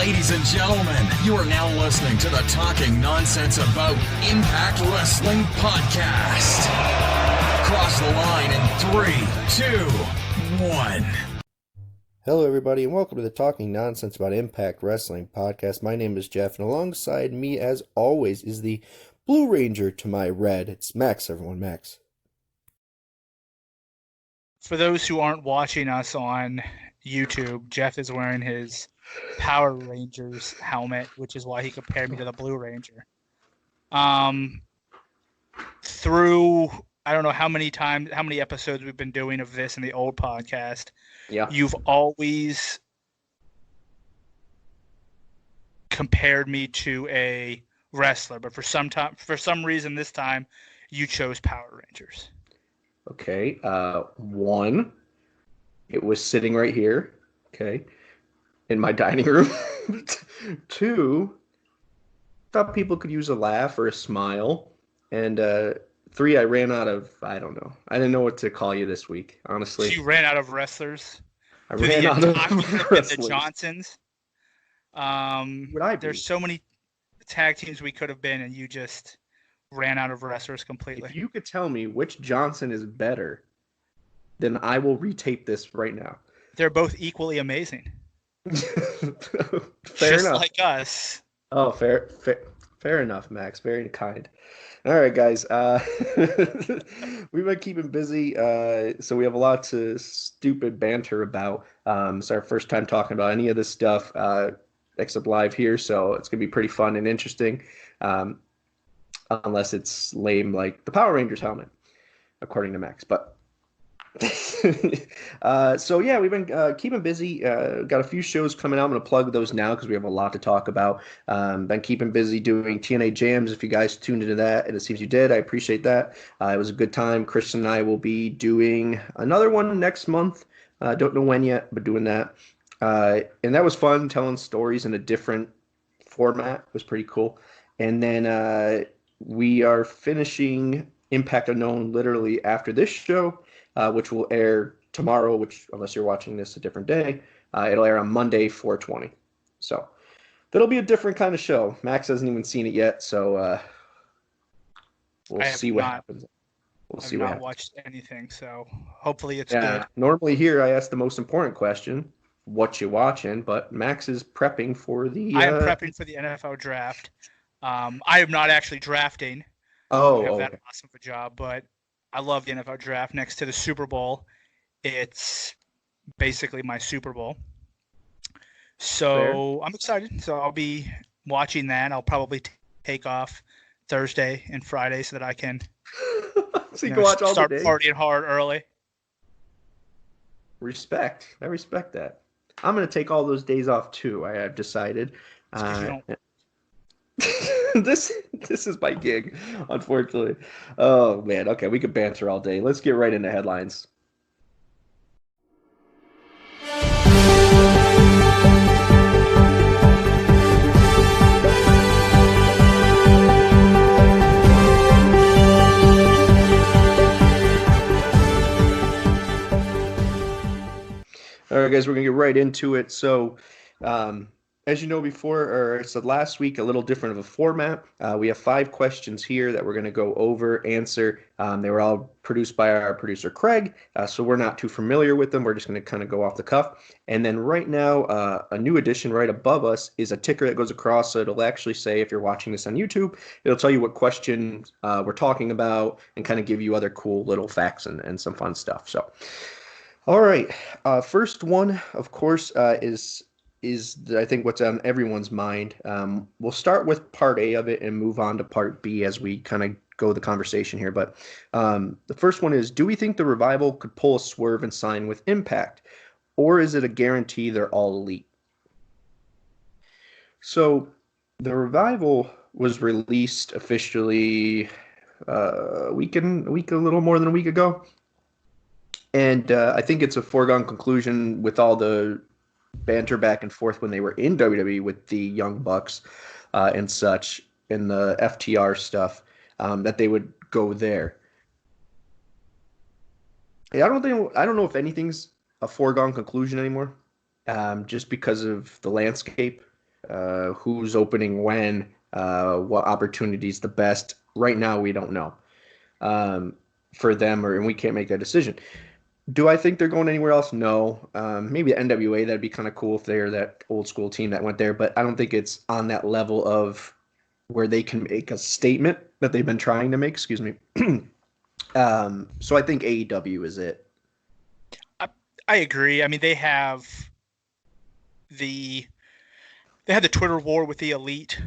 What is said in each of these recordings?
Ladies and gentlemen, you are now listening to the Talking Nonsense About Impact Wrestling podcast. Cross the line in 3, 2, 1. Hello, everybody, and welcome to the Talking Nonsense About Impact Wrestling podcast. My name is Jeff, and alongside me, as always, is the Blue Ranger to my red. It's Max, everyone. Max. For those who aren't watching us on YouTube, Jeff is wearing his Power Rangers helmet, which is why he compared me to the Blue Ranger. Through I don't know how many episodes we've been doing of this in the old podcast. Yeah. You've always compared me to a wrestler, but for some reason this time you chose Power Rangers. Okay. One, it was sitting right here. Okay. In my dining room. Two, thought people could use a laugh or a smile. And three, I ran out of, I don't know. I didn't know what to call you this week, honestly. So you ran out of wrestlers? I ran out of wrestlers. The Johnsons. Would I be? There's so many tag teams we could have been, and you just ran out of wrestlers completely. If you could tell me which Johnson is better, then I will retape this right now. They're both equally amazing. Fair just enough. Like us. Oh, fair enough, Max. Very kind. All right, guys. We've been keeping busy, so we have a lot of stupid banter about. It's our first time talking about any of this stuff, except live here, so it's going to be pretty fun and interesting, unless it's lame like the Power Rangers helmet, according to Max. But so yeah, we've been keeping busy. Got a few shows coming out. I'm going to plug those now because we have a lot to talk about. Been keeping busy doing TNA Jams. If you guys tuned into that, and it seems you did, I appreciate that. It was a good time. Christian and I will be doing another one next month. Don't know when yet, but doing that. And that was fun, telling stories in a different format. It was pretty cool. And then we are finishing Impact Unknown literally after this show. Which will air tomorrow, which, unless you're watching this a different day, it'll air on Monday, 4/20. So that'll be a different kind of show. Max hasn't even seen it yet, so we'll see what happens. I've not watched anything, so hopefully it's good. Normally here I ask the most important question, what you watching, but Max is prepping for the... I am prepping for the NFL draft. I am not actually drafting. Oh, I have okay. that awesome of a job, but I love the NFL draft. Next to the Super Bowl, it's basically my Super Bowl. So I'm excited. So I'll be watching that. I'll probably take off Thursday and Friday so that I can so you can watch all start the day. Partying hard early. Respect. I respect that. I'm going to take all those days off too, I have decided. This is my gig, unfortunately. Oh, man. Okay, we could banter all day. Let's get right into headlines. All right, guys, we're going to get right into it. So, as you know before, or it's last week, a little different of a format. We have 5 questions here that we're going to go over, answer. They were all produced by our producer, Craig, so we're not too familiar with them. We're just going to kind of go off the cuff. And then right now, a new addition right above us is a ticker that goes across, so it'll actually say, if you're watching this on YouTube, it'll tell you what question we're talking about and kind of give you other cool little facts and some fun stuff. So, all right. First one, of course, is I think what's on everyone's mind. We'll start with part A of it and move on to part B as we kind of go the conversation here. But the first one is, do we think the Revival could pull a swerve and sign with Impact? Or is it a guarantee they're all elite? So the Revival was released officially a little more than a week ago. And I think it's a foregone conclusion with all the banter back and forth when they were in WWE with the Young Bucks and such, and the FTR stuff, that they would go there. Yeah, I don't know if anything's a foregone conclusion anymore, just because of the landscape. who's opening when, what opportunities the best. Right now, we don't know for them, and we can't make that decision. Do I think they're going anywhere else? No. Maybe the NWA, that'd be kind of cool if they're that old school team that went there, but I don't think it's on that level of where they can make a statement that they've been trying to make. Excuse me. So I think AEW is it. I agree. I mean, they had the Twitter war with the Elite,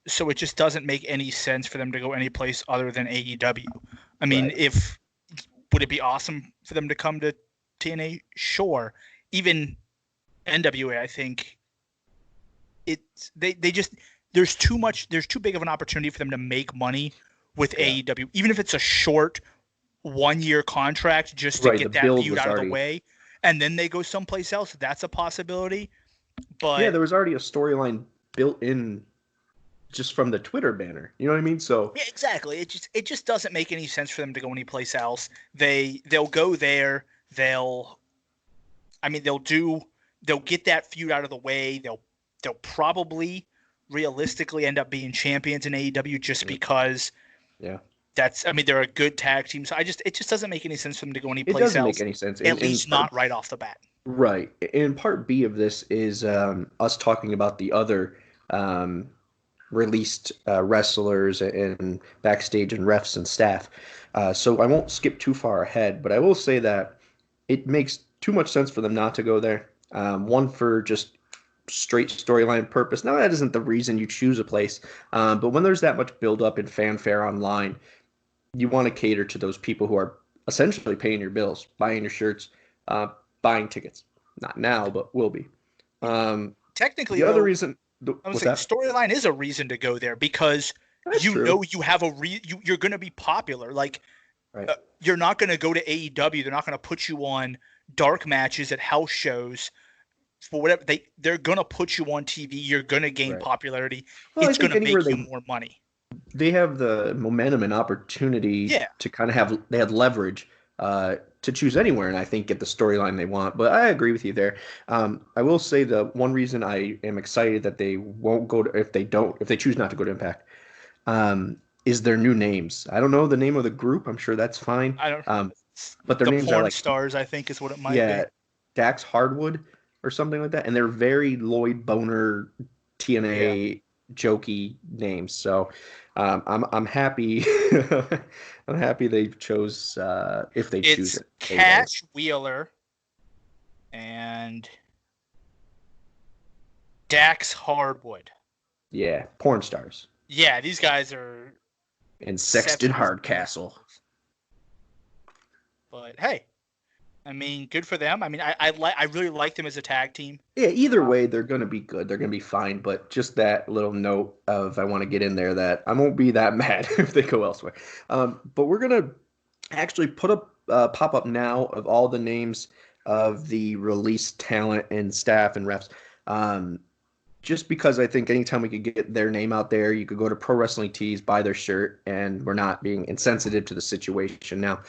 so it just doesn't make any sense for them to go any place other than AEW. I mean, Right. Would it be awesome for them to come to TNA? Sure. Even NWA, I think there's too big of an opportunity for them to make money with AEW, even if it's a short 1-year contract just to Right. The get that build feud was out of the already. way, and then they go someplace else. That's a possibility. Yeah, But there was already a storyline built in just from the Twitter banner. You know what I mean? So yeah, exactly. It just doesn't make any sense for them to go anyplace else. They'll go there. They'll get that feud out of the way. They'll probably realistically end up being champions in AEW just because yeah, they're a good tag team. So it just doesn't make any sense for them to go it anyplace doesn't make else. any sense. At In least part not right off the bat. Right. In part B of this is us talking about the other released wrestlers and backstage and refs and staff. So I won't skip too far ahead, but I will say that it makes too much sense for them not to go there. One, for just straight storyline purpose. Now, that isn't the reason you choose a place, but when there's that much buildup and fanfare online, you want to cater to those people who are essentially paying your bills, buying your shirts, uh, buying tickets. Not now, but will be. Technically, The other though, reason, I would what's say that? storyline is a reason to go there because That's you true. know you have you're going to be popular. Like Right. you're not going to go to AEW. They're not going to put you on dark matches at house shows for whatever they're going to put you on TV. You're going to gain Right. popularity. Well, I It's going think to anywhere make you more money. they have the momentum and opportunity Yeah. to kind of they have leverage to choose anywhere, and I think get the storyline they want. But I agree with you there. I will say the one reason I am excited that they won't go to, if they choose not to go to Impact, is their new names. I don't know the name of the group. I'm sure that's fine. I don't. But their The names are porn like, stars, I think, is what it might be. yeah, Dax Hardwood or something like that, and they're very Lloyd Boner Yeah. TNA jokey names. So I'm happy. I'm happy they chose if they choose It's it. Cash Wheeler and Dax Hardwood. Yeah, porn stars Yeah, these guys are and Sexton 70s. Hardcastle. But hey, I mean, good for them. I mean, I really like them as a tag team. Yeah, either way, they're going to be good. They're going to be fine. But just that little note of I want to get in there that I won't be that mad if they go elsewhere. But we're going to actually put up pop up now of all the names of the released talent and staff and refs. Just because I think anytime we could get their name out there, you could go to Pro Wrestling Tees, buy their shirt, and we're not being insensitive to the situation. Now,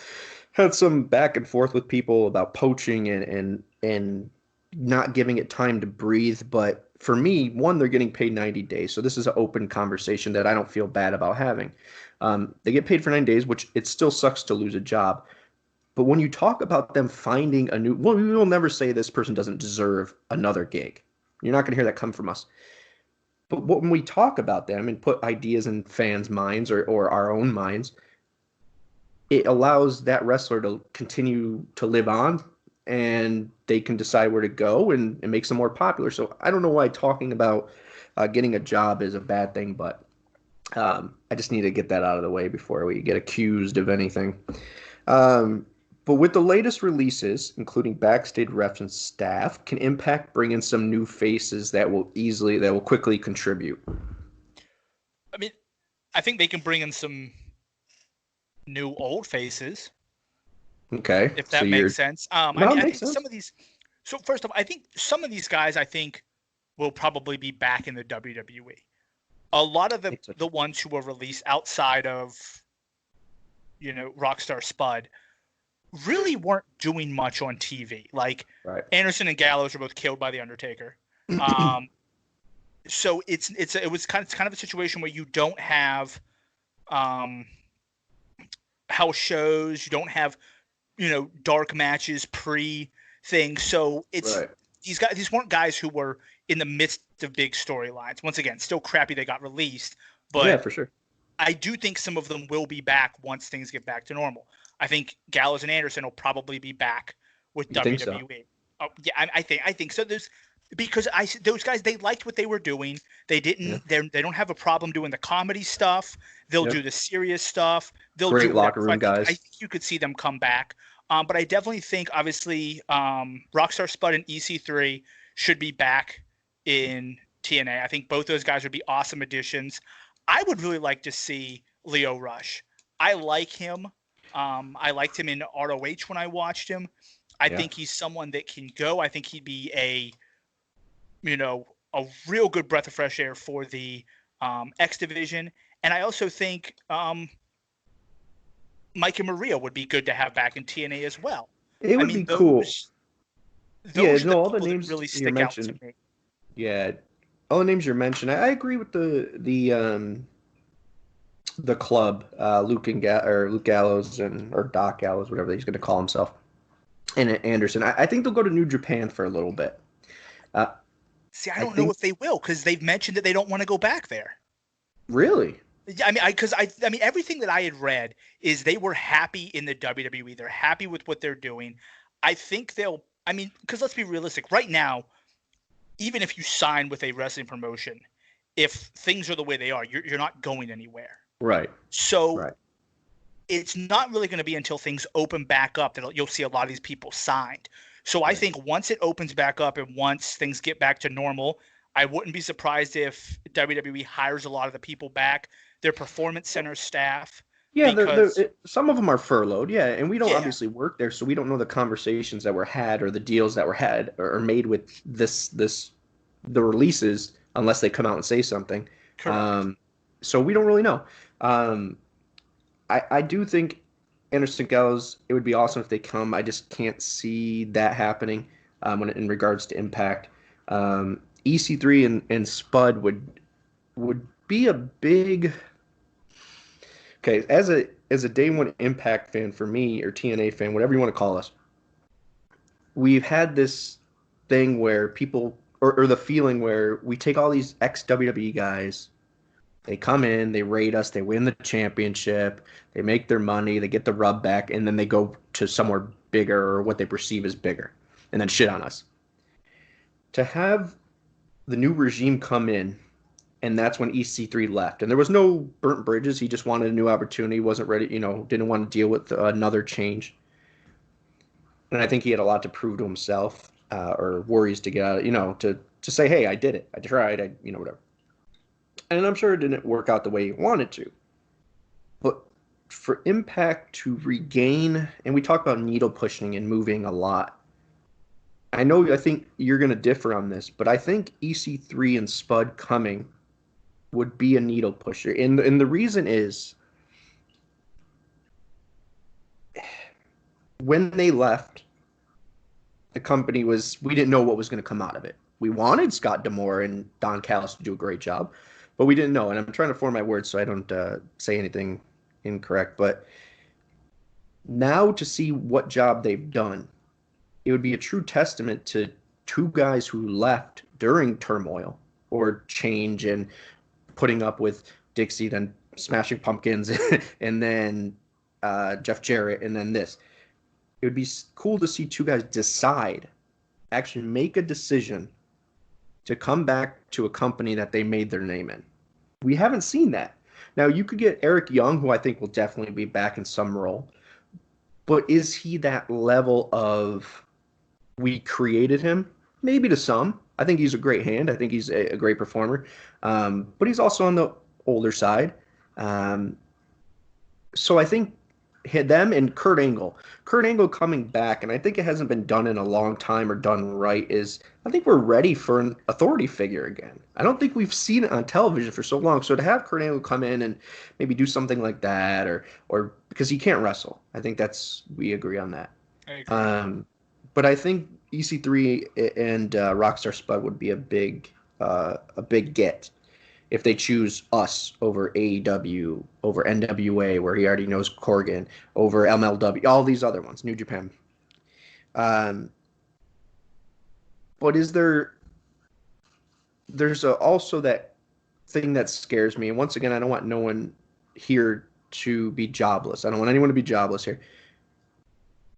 had some back and forth with people about poaching and not giving it time to breathe. But for me, one, they're getting paid 90 days. So this is an open conversation that I don't feel bad about having. They get paid for 9 days, which it still sucks to lose a job. But when you talk about them finding a new, well, we will never say this person doesn't deserve another gig. You're not going to hear that come from us. But when we talk about them and put ideas in fans' minds or our own minds, it allows that wrestler to continue to live on and they can decide where to go and it makes them more popular. So I don't know why talking about getting a job is a bad thing, but I just need to get that out of the way before we get accused of anything. But with the latest releases, including backstage refs and staff, can Impact bring in some new faces that will quickly contribute? I mean, I think they can bring in some new old faces. Okay, If that makes sense. I think sense. some of these. So first off, I think some of these guys will probably be back in the WWE. A lot of the ones who were released outside of, Rockstar Spud, really weren't doing much on TV. Like Right. Anderson and Gallows were both killed by the Undertaker. So it was kind of a situation where you don't have house shows, you don't have dark matches pre thing. So Right. these weren't guys who were in the midst of big storylines. Once again, still crappy they got released, Yeah, but for sure. I do think some of them will be back once things get back to normal. I think Gallows and Anderson will probably be back with You think so? WWE. Oh, yeah, I think so. Because those guys, they liked what they were doing. They Yeah. didn't. They don't have a problem doing the comedy stuff. They'll Yep. do the serious stuff. They'll Great do locker whatever. So room I guys. think you could see them come back. But I definitely think, obviously, Rockstar Spud and EC3 should be back in TNA. I think both those guys would be awesome additions. I would really like to see Leo Rush. I like him. I liked him in ROH when I watched him. I Yeah. think he's someone that can go. I think he'd be a real good breath of fresh air for the X division. And I also think Mike and Maria would be good to have back in TNA as well. It would be cool. Those are the all the people that names really you stick out to mentioned. me. Yeah, all the names you mentioned. I agree with the club, Luke Gallows or Doc Gallows, whatever he's going to call himself, and Anderson. I think they'll go to New Japan for a little bit. See, I don't know if they will, because they've mentioned that they don't want to go back there. Really? I mean, everything that I had read is they were happy in the WWE. They're happy with what they're doing. I think because let's be realistic. Right now, even if you sign with a wrestling promotion, if things are the way they are, you're not going anywhere. Right. So Right. it's not really going to be until things open back up that you'll see a lot of these people signed. So I think once it opens back up and once things get back to normal, I wouldn't be surprised if WWE hires a lot of the people back, their performance center staff. Yeah, because some of them are furloughed. Yeah, and we don't Yeah. obviously work there, so we don't know the conversations that were had or the deals that were had or made with the releases unless they come out and say something. Correct. So we don't really know. I do think Anderson Gallows, it would be awesome if they come. I just can't see that happening in regards to Impact. EC3 and Spud would be a big. Okay, as a day one Impact fan for me, or TNA fan, whatever you want to call us, we've had this thing where people, or the feeling where we take all these ex-WWE guys, they come in, they raid us, they win the championship, they make their money, they get the rub back, and then they go to somewhere bigger or what they perceive as bigger, and then shit on us. To have the new regime come in, and that's when EC3 left. And there was no burnt bridges. He just wanted a new opportunity. Wasn't ready, didn't want to deal with another change. And I think he had a lot to prove to himself, or worries to get out, to say, hey, I did it. I tried, whatever. And I'm sure it didn't work out the way he wanted to. But for Impact to regain, and we talk about needle pushing and moving a lot. I think you're going to differ on this, but I think EC3 and Spud coming would be a needle pusher. And the reason is when they left, the company we didn't know what was going to come out of it. We wanted Scott D'Amore and Don Callis to do a great job, but we didn't know. And I'm trying to form my words so I don't say anything incorrect. But now to see what job they've done, it would be a true testament to two guys who left during turmoil or change and putting up with Dixie, then Smashing Pumpkins, and then Jeff Jarrett, and then this. It would be cool to see two guys actually make a decision to come back to a company that they made their name in. We haven't seen that. Now, you could get Eric Young, who I think will definitely be back in some role, but is he that level of we created him? Maybe to some. I think he's a great hand. I think he's a great performer. But he's also on the older side. So I think them and Kurt Angle. Kurt Angle coming back, and I think it hasn't been done in a long time or done right, I think we're ready for an authority figure again. I don't think we've seen it on television for so long. So to have Kurt Angle come in and maybe do something like that, or because he can't wrestle. I think we agree on that. I agree. But I think EC3 and Rockstar Spud would be a big a big get if they choose us over AEW, over NWA, where he already knows Corgan, over MLW, all these other ones, New Japan. But there's also that thing that scares me. And once again, I don't want no one here to be jobless. I don't want anyone to be jobless here.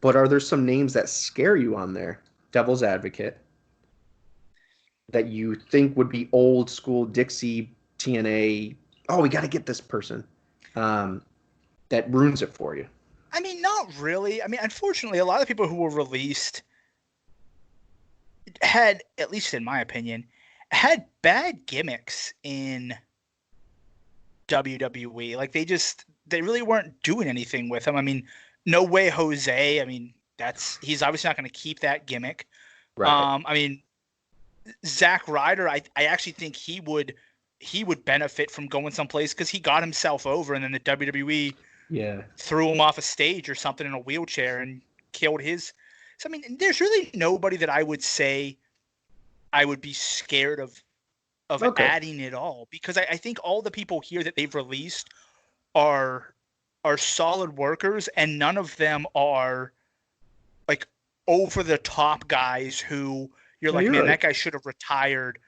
But are there some names that scare you on there? Devil's Advocate, that you think would be old school Dixie, TNA. Oh, we got to get this person. That ruins it for you. I mean, not really. I mean, unfortunately, a lot of people who were released had, at least in my opinion, had bad gimmicks in WWE. Like they really weren't doing anything with them. I mean, No Way Jose. I mean, he's obviously not going to keep that gimmick. Right. I mean, Zack Ryder, I actually think he would benefit from going someplace because he got himself over, and then the WWE threw him off a stage or something in a wheelchair and killed his. So I mean, there's really nobody that I would say I would be scared of adding it all, because I think all the people here that they've released are solid workers, and none of them are like over the top guys who you're like, man, that guy should have retired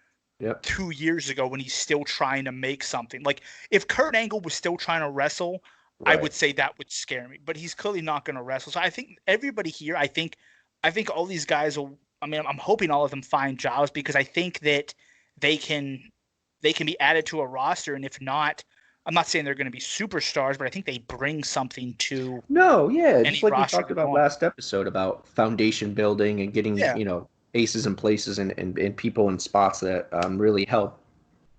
2 years ago when he's still trying to make something. Like if Kurt Angle was still trying to wrestle, I would say that would scare me, but he's clearly not going to wrestle. So I think everybody here, I think all these guys will, I mean, I'm hoping all of them find jobs, because I think that they can be added to a roster. And if not, I'm not saying they're going to be superstars, but I think they bring something to. No, yeah, just like we talked about last episode about foundation building and getting, aces in places and people in spots that really help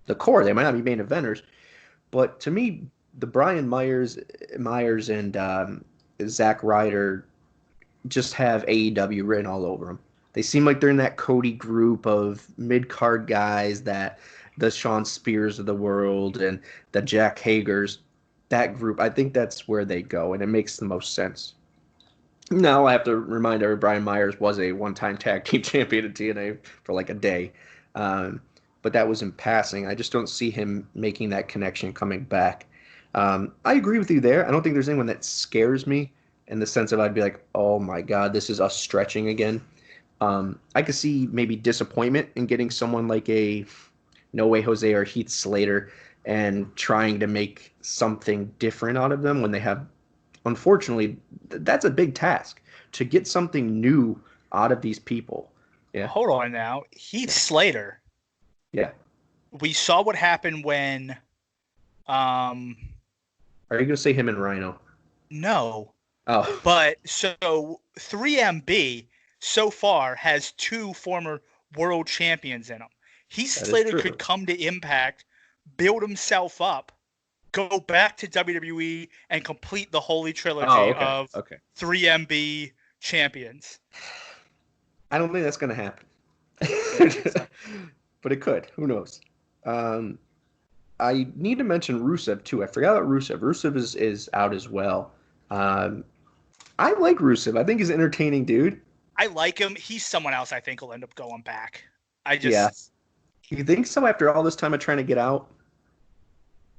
the core. They might not be main eventers, but to me, the Brian Myers and Zack Ryder just have AEW written all over them. They seem like they're in that Cody group of mid-card guys, that the Sean Spears of the world and the Jack Hagers, that group. I think that's where they go, and it makes the most sense. Now I have to remind everyone, Brian Myers was a one-time tag team champion at TNA for like a day. But that was in passing. I just don't see him making that connection coming back. I agree with you there. I don't think there's anyone that scares me in the sense of I'd be like, oh my God, this is us stretching again. I could see maybe disappointment in getting someone like a No Way Jose or Heath Slater and trying to make something different out of them when they have, unfortunately, that's a big task to get something new out of these people. Yeah. Hold on now. Heath Slater. Yeah. We saw what happened when. Are you going to say him and Rhino? No. Oh. But so 3MB so far has 2 former world champions in them. Heath Slater could come to Impact, build himself up, go back to WWE, and complete the holy trilogy of 3MB champions. I don't think that's going to happen. But it could. Who knows? I need to mention Rusev, too. I forgot about Rusev. Rusev is out as well. I like Rusev. I think he's an entertaining dude. I like him. He's someone else I think will end up going back. Yeah. You think so after all this time of trying to get out?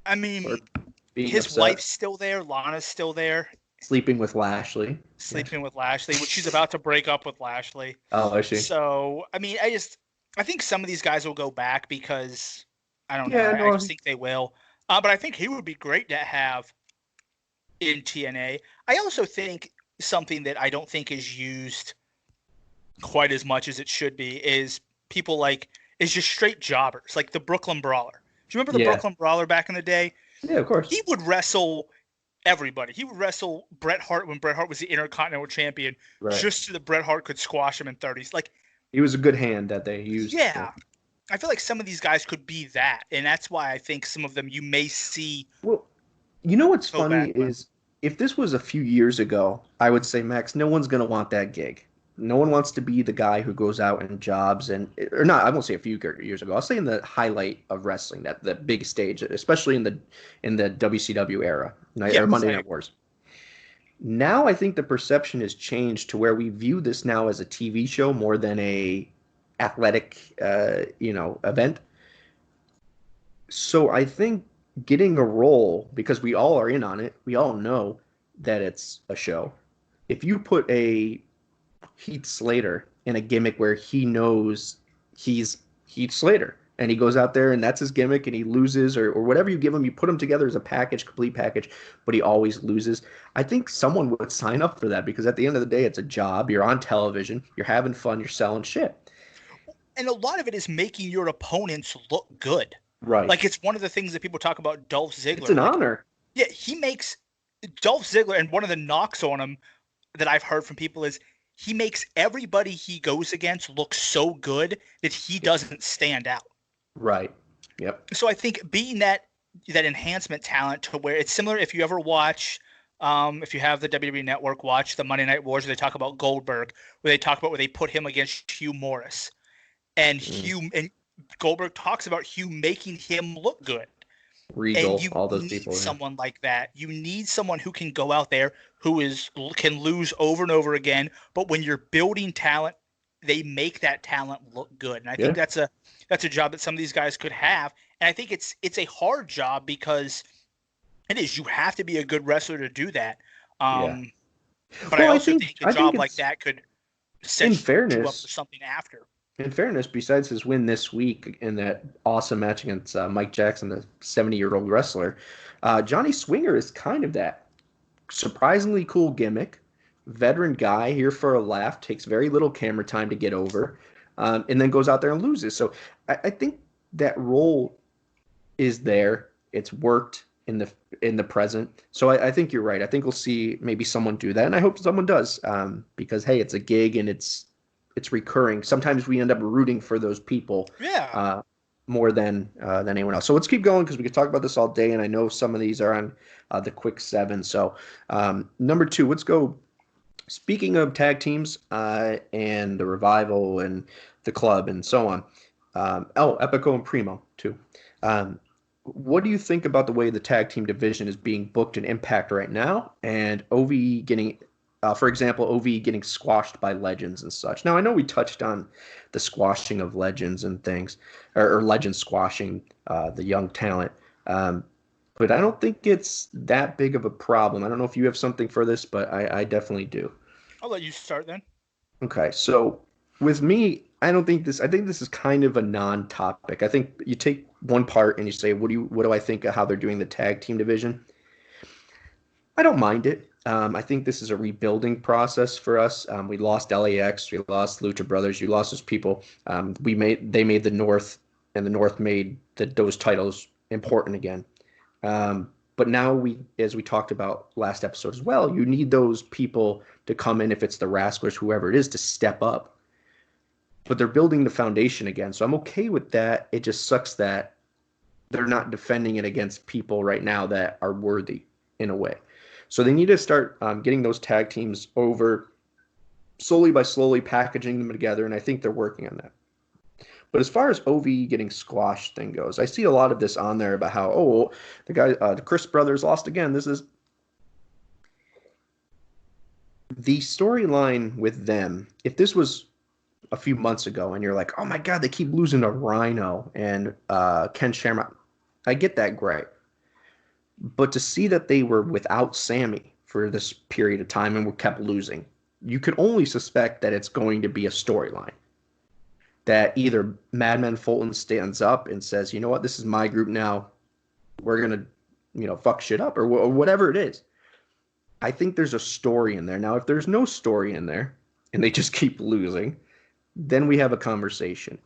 I mean, his wife's still there. Lana's still there. Sleeping with Lashley. Which she's about to break up with Lashley. Oh, is she? So, I mean, I think some of these guys will go back because, I don't know. I just think they will. But I think he would be great to have in TNA. I also think something that I don't think is used quite as much as it should be is just straight jobbers, like the Brooklyn Brawler. Do you remember the Brooklyn Brawler back in the day? Yeah, of course. He would wrestle everybody. He would wrestle Bret Hart when Bret Hart was the Intercontinental Champion, just so that Bret Hart could squash him in 30s. Like, he was a good hand that they used. Yeah. I feel like some of these guys could be that, and that's why I think some of them you may see. Well, you know what's funny is if this was a few years ago, I would say, Max, no one's going to want that gig. No one wants to be the guy who goes out and jobs or not. I won't say a few years ago. I'll say in the highlight of wrestling, that the big stage, especially in the WCW era, or Monday Night Wars. Now I think the perception has changed to where we view this now as a TV show more than a athletic, event. So I think getting a role, because we all are in on it, we all know that it's a show. If you put a Heath Slater in a gimmick where he knows he's Heath Slater and he goes out there and that's his gimmick and he loses, or whatever you give him, you put him together as a package, complete package, but he always loses. I think someone would sign up for that because at the end of the day, it's a job. You're on television, you're having fun, you're selling shit. And a lot of it is making your opponents look good. Right. Like, it's one of the things that people talk about Dolph Ziggler. It's an honor. Yeah, he makes Dolph Ziggler, and one of the knocks on him that I've heard from people is he makes everybody he goes against look so good that he doesn't stand out. Right. Yep. So I think being that enhancement talent to where it's similar, if you ever watch, if you have the WWE Network, watch the Monday Night Wars where they talk about Goldberg, where they put him against Hugh Morris. And Goldberg talks about Hugh making him look good. Regal, and you all those need people. Someone like that. You need someone who can go out there can lose over and over again. But when you're building talent, they make that talent look good. And I think that's a job that some of these guys could have. And I think it's a hard job because it is. You have to be a good wrestler to do that. But I also think a job like that could set you up for something after. In fairness, besides his win this week in that awesome match against Mike Jackson, the 70-year-old wrestler, Johnny Swinger is kind of that surprisingly cool gimmick, veteran guy here for a laugh, takes very little camera time to get over, and then goes out there and loses. So I think that role is there. It's worked in the present. So I think you're right. I think we'll see maybe someone do that, and I hope someone does because, hey, it's a gig and it's recurring. Sometimes we end up rooting for those people more than anyone else. So let's keep going because we could talk about this all day, and I know some of these are on the quick 7. So number 2, let's go. Speaking of tag teams and the Revival and the Club and so on. Epico and Primo too. What do you think about the way the tag team division is being booked in Impact right now, and OVE getting for example, OVE getting squashed by Legends and such? Now, I know we touched on the squashing of Legends and things, or Legends squashing the young talent, but I don't think it's that big of a problem. I don't know if you have something for this, but I definitely do. I'll let you start then. Okay, so with me, I think this is kind of a non-topic. I think you take one part and you say, what do I think of how they're doing the tag team division? I don't mind it. I think this is a rebuilding process for us. We lost LAX, we lost Lucha Brothers, you lost those people. They made the North, and the North made those titles important again. But now as we talked about last episode as well, you need those people to come in, if it's the Rascalers, whoever it is, to step up. But they're building the foundation again, so I'm okay with that. It just sucks that they're not defending it against people right now that are worthy in a way. So they need to start getting those tag teams over slowly packaging them together, and I think they're working on that. But as far as OVE getting squashed thing goes, I see a lot of this on there about how, the Chris brothers lost again. This is the storyline with them. If this was a few months ago and you're like, oh my God, they keep losing to Rhino and Ken Shamrock, I get that, great. But to see that they were without Sammy for this period of time and were kept losing, you could only suspect that it's going to be a storyline. That either Madman Fulton stands up and says, you know what, this is my group now. We're going to, fuck shit up or whatever it is. I think there's a story in there. Now, if there's no story in there and they just keep losing, then we have a conversation.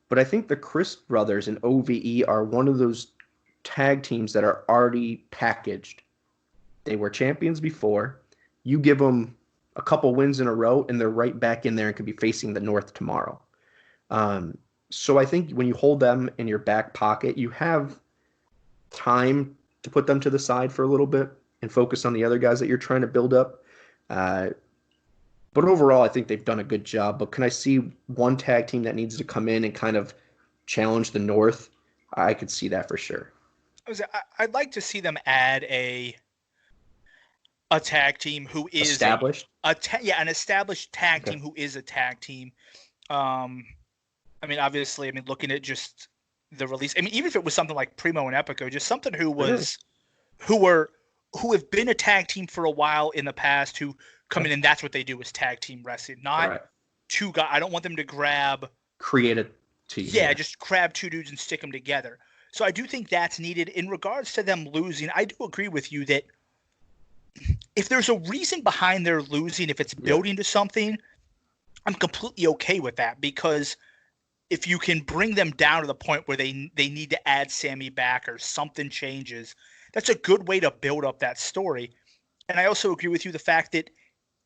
But I think the Chris brothers and OVE are one of those tag teams that are already packaged. They were champions before. You give them a couple wins in a row and they're right back in there and could be facing the North tomorrow. So I think when you hold them in your back pocket, you have time to put them to the side for a little bit and focus on the other guys that you're trying to build up. But overall, I think they've done a good job. But can I see one tag team that needs to come in and kind of challenge the North? I could see that for sure. I'd like to see them add a tag team who is established. An established tag team who is a tag team. Obviously, looking at just the release. I mean, even if it was something like Primo and Epico, just something who have been a tag team for a while in the past, who come in and that's what they do is tag team wrestling, not two guys. I don't want them to create a team. Yeah, just grab two dudes and stick them together. So I do think that's needed. In regards to them losing, I do agree with you that if there's a reason behind their losing, if it's building to something, I'm completely okay with that, because if you can bring them down to the point where they need to add Sammy back or something changes, that's a good way to build up that story. And I also agree with you the fact that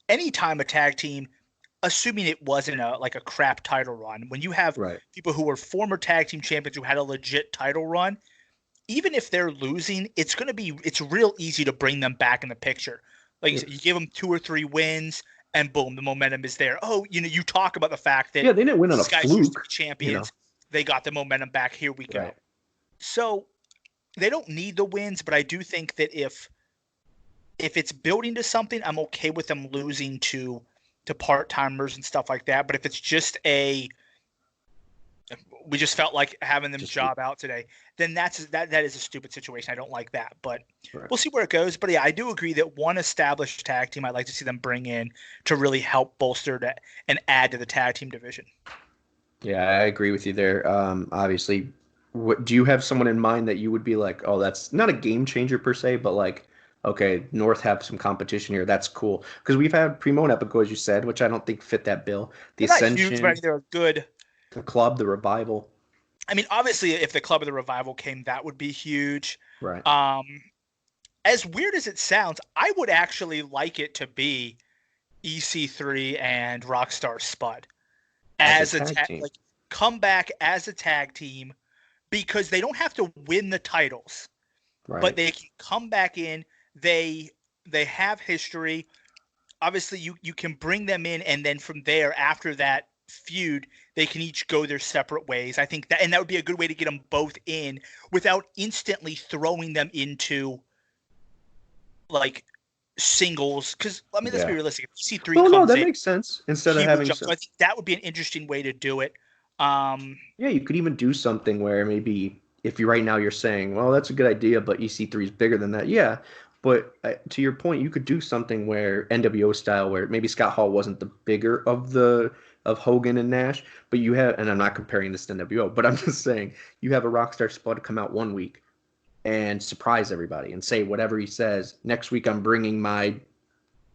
anytime a tag team, assuming it wasn't a crap title run, when you have people who were former tag team champions who had a legit title run, even if they're losing, it's real easy to bring them back in the picture. Like you said, you give them 2 or 3 wins, and boom, the momentum is there. Oh, you talk about the fact that they didn't win on a fluke. Champions, they got the momentum back. Here we go. Right. So they don't need the wins, but I do think that if it's building to something, I'm okay with them losing to part-timers and stuff like that. But if it's just we just felt like having them job out today, then that is a stupid situation. I don't like that, but we'll see where it goes. But yeah, I do agree that one established tag team I'd like to see them bring in to really help bolster that and add to the tag team division. Yeah, I agree with you there. Obviously, do you have someone in mind that you would be like, oh, that's not a game changer per se, but like, okay, North have some competition here. That's cool. Because we've had Primo and Epico, as you said, which I don't think fit that bill. The they're Ascension, not huge, but they're good. The Club, the Revival. I mean, obviously, if the Club of the Revival came, that would be huge. Right. As weird as it sounds, I would actually like it to be EC3 and Rockstar Spud as a tag team. Like, come back as a tag team, because they don't have to win the titles, but they can come back in. They have history. Obviously, you can bring them in, and then from there, after that feud, they can each go their separate ways. I think that would be a good way to get them both in without instantly throwing them into like singles. Because I mean, let's be realistic. If EC3 comes no, that in, makes sense. Instead of having, so I think that would be an interesting way to do it. You could even do something where maybe if you right now you're saying, well, that's a good idea, but EC3 is bigger than that. Yeah. But to your point, you could do something where NWO style, where maybe Scott Hall wasn't the bigger of Hogan and Nash, but you have, and I'm not comparing this to NWO, but I'm just saying you have a Rockstar Spud come out one week and surprise everybody and say whatever he says. Next week I'm bringing my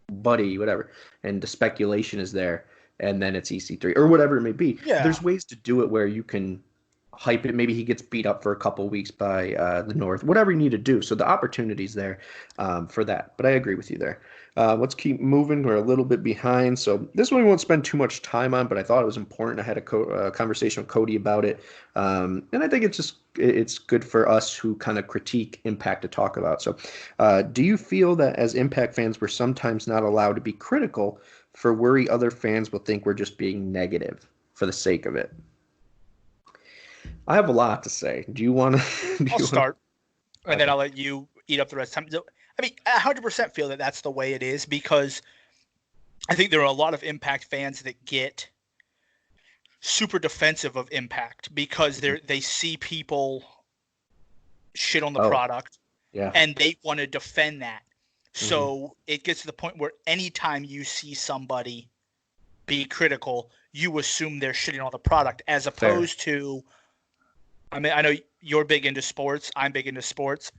buddy, whatever, and the speculation is there, and then it's EC3 or whatever it may be. Yeah. There's ways to do it where you can hype it. Maybe he gets beat up for a couple of weeks by the North, whatever you need to do. So the opportunity's there for that. But I agree with you there. Let's keep moving. We're a little bit behind. So this one we won't spend too much time on, but I thought it was important. I had a conversation with Cody about it. And I think it's good for us who kind of critique Impact to talk about. So do you feel that as Impact fans, we're sometimes not allowed to be critical for worry other fans will think we're just being negative for the sake of it? I have a lot to say. Do you want to? I'll start, and then I'll let you eat up the rest of the time. I mean, I 100% feel that that's the way it is, because I think there are a lot of Impact fans that get super defensive of Impact because they see people shit on the product, and they want to defend that. So it gets to the point where anytime you see somebody be critical, you assume they're shitting on the product, as opposed to, I mean, I know you're big into sports. I'm big into sports.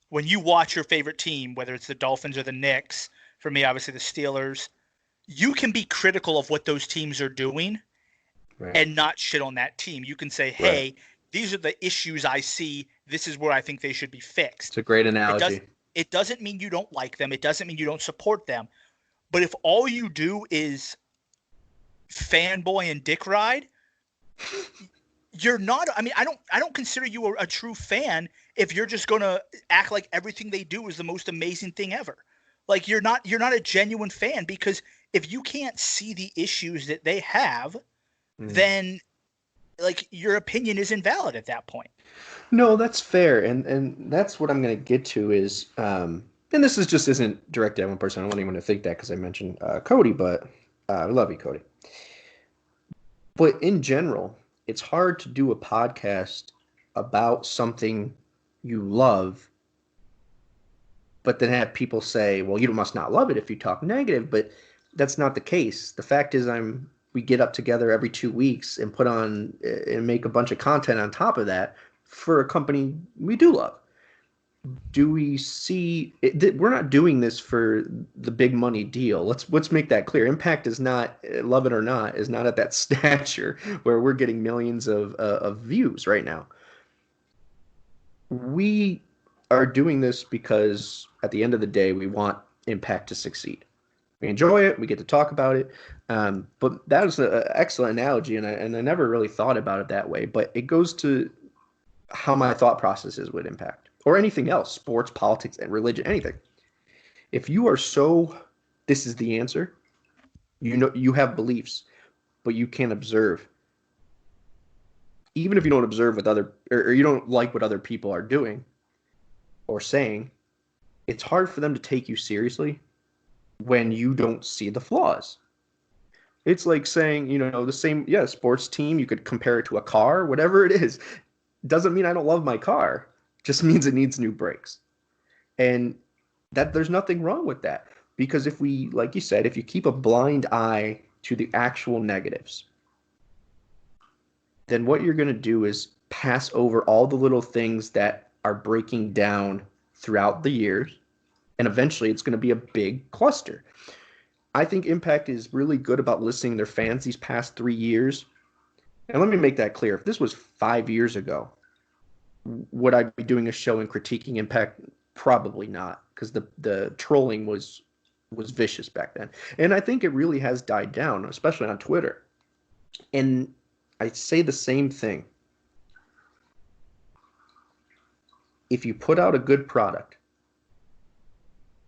When you watch your favorite team, whether it's the Dolphins or the Knicks, for me, obviously the Steelers, you can be critical of what those teams are doing and not shit on that team. You can say, hey, these are the issues I see. This is where I think they should be fixed. It's a great analogy. It doesn't mean you don't like them. It doesn't mean you don't support them. But if all you do is fanboy and dick ride, you're not. I mean, I don't consider you a true fan if you're just gonna act like everything they do is the most amazing thing ever. Like you're not a genuine fan, because if you can't see the issues that they have, then like your opinion is invalid at that point. No, that's fair, and that's what I'm gonna get to is, and this isn't directed at one person. I don't want anyone to think that because I mentioned Cody, but I love you, Cody. But in general, it's hard to do a podcast about something you love, but then have people say, well, you must not love it if you talk negative, but that's not the case. The fact is we get up together every 2 weeks and put on and make a bunch of content on top of that for a company we do love. Do we see it? We're not doing this for the big money deal. Let's make that clear. Impact is not, love it or not, is not at that stature where we're getting millions of views right now. We are doing this because at the end of the day, we want Impact to succeed. We enjoy it. We get to talk about it. But that was an excellent analogy, and I never really thought about it that way. But it goes to how my thought process is with Impact or anything else, sports, politics, and religion, anything. If you are this is the answer, you have beliefs, but you can't observe. Even if you don't observe with or you don't like what other people are doing or saying, it's hard for them to take you seriously when you don't see the flaws. It's like saying, the same, sports team, you could compare it to a car, whatever it is. Doesn't mean I don't love my car. Just means it needs new brakes. And that there's nothing wrong with that. Because if we, like you said, if you keep a blind eye to the actual negatives, then what you're going to do is pass over all the little things that are breaking down throughout the years. And eventually it's going to be a big cluster. I think Impact is really good about listening to their fans these past 3 years. And let me make that clear. If this was 5 years ago, would I be doing a show and critiquing Impact? Probably not, because the trolling was vicious back then. And I think it really has died down, especially on Twitter. And I say the same thing. If you put out a good product,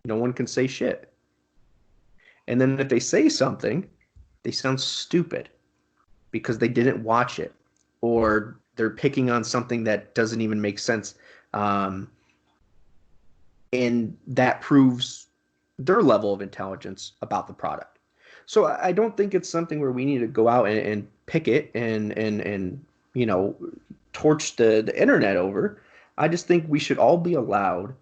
no one can say shit. And then if they say something, they sound stupid because they didn't watch it, or they're picking on something that doesn't even make sense. And that proves their level of intelligence about the product. So I don't think it's something where we need to go out and pick it and torch the internet over. I just think we should all be allowed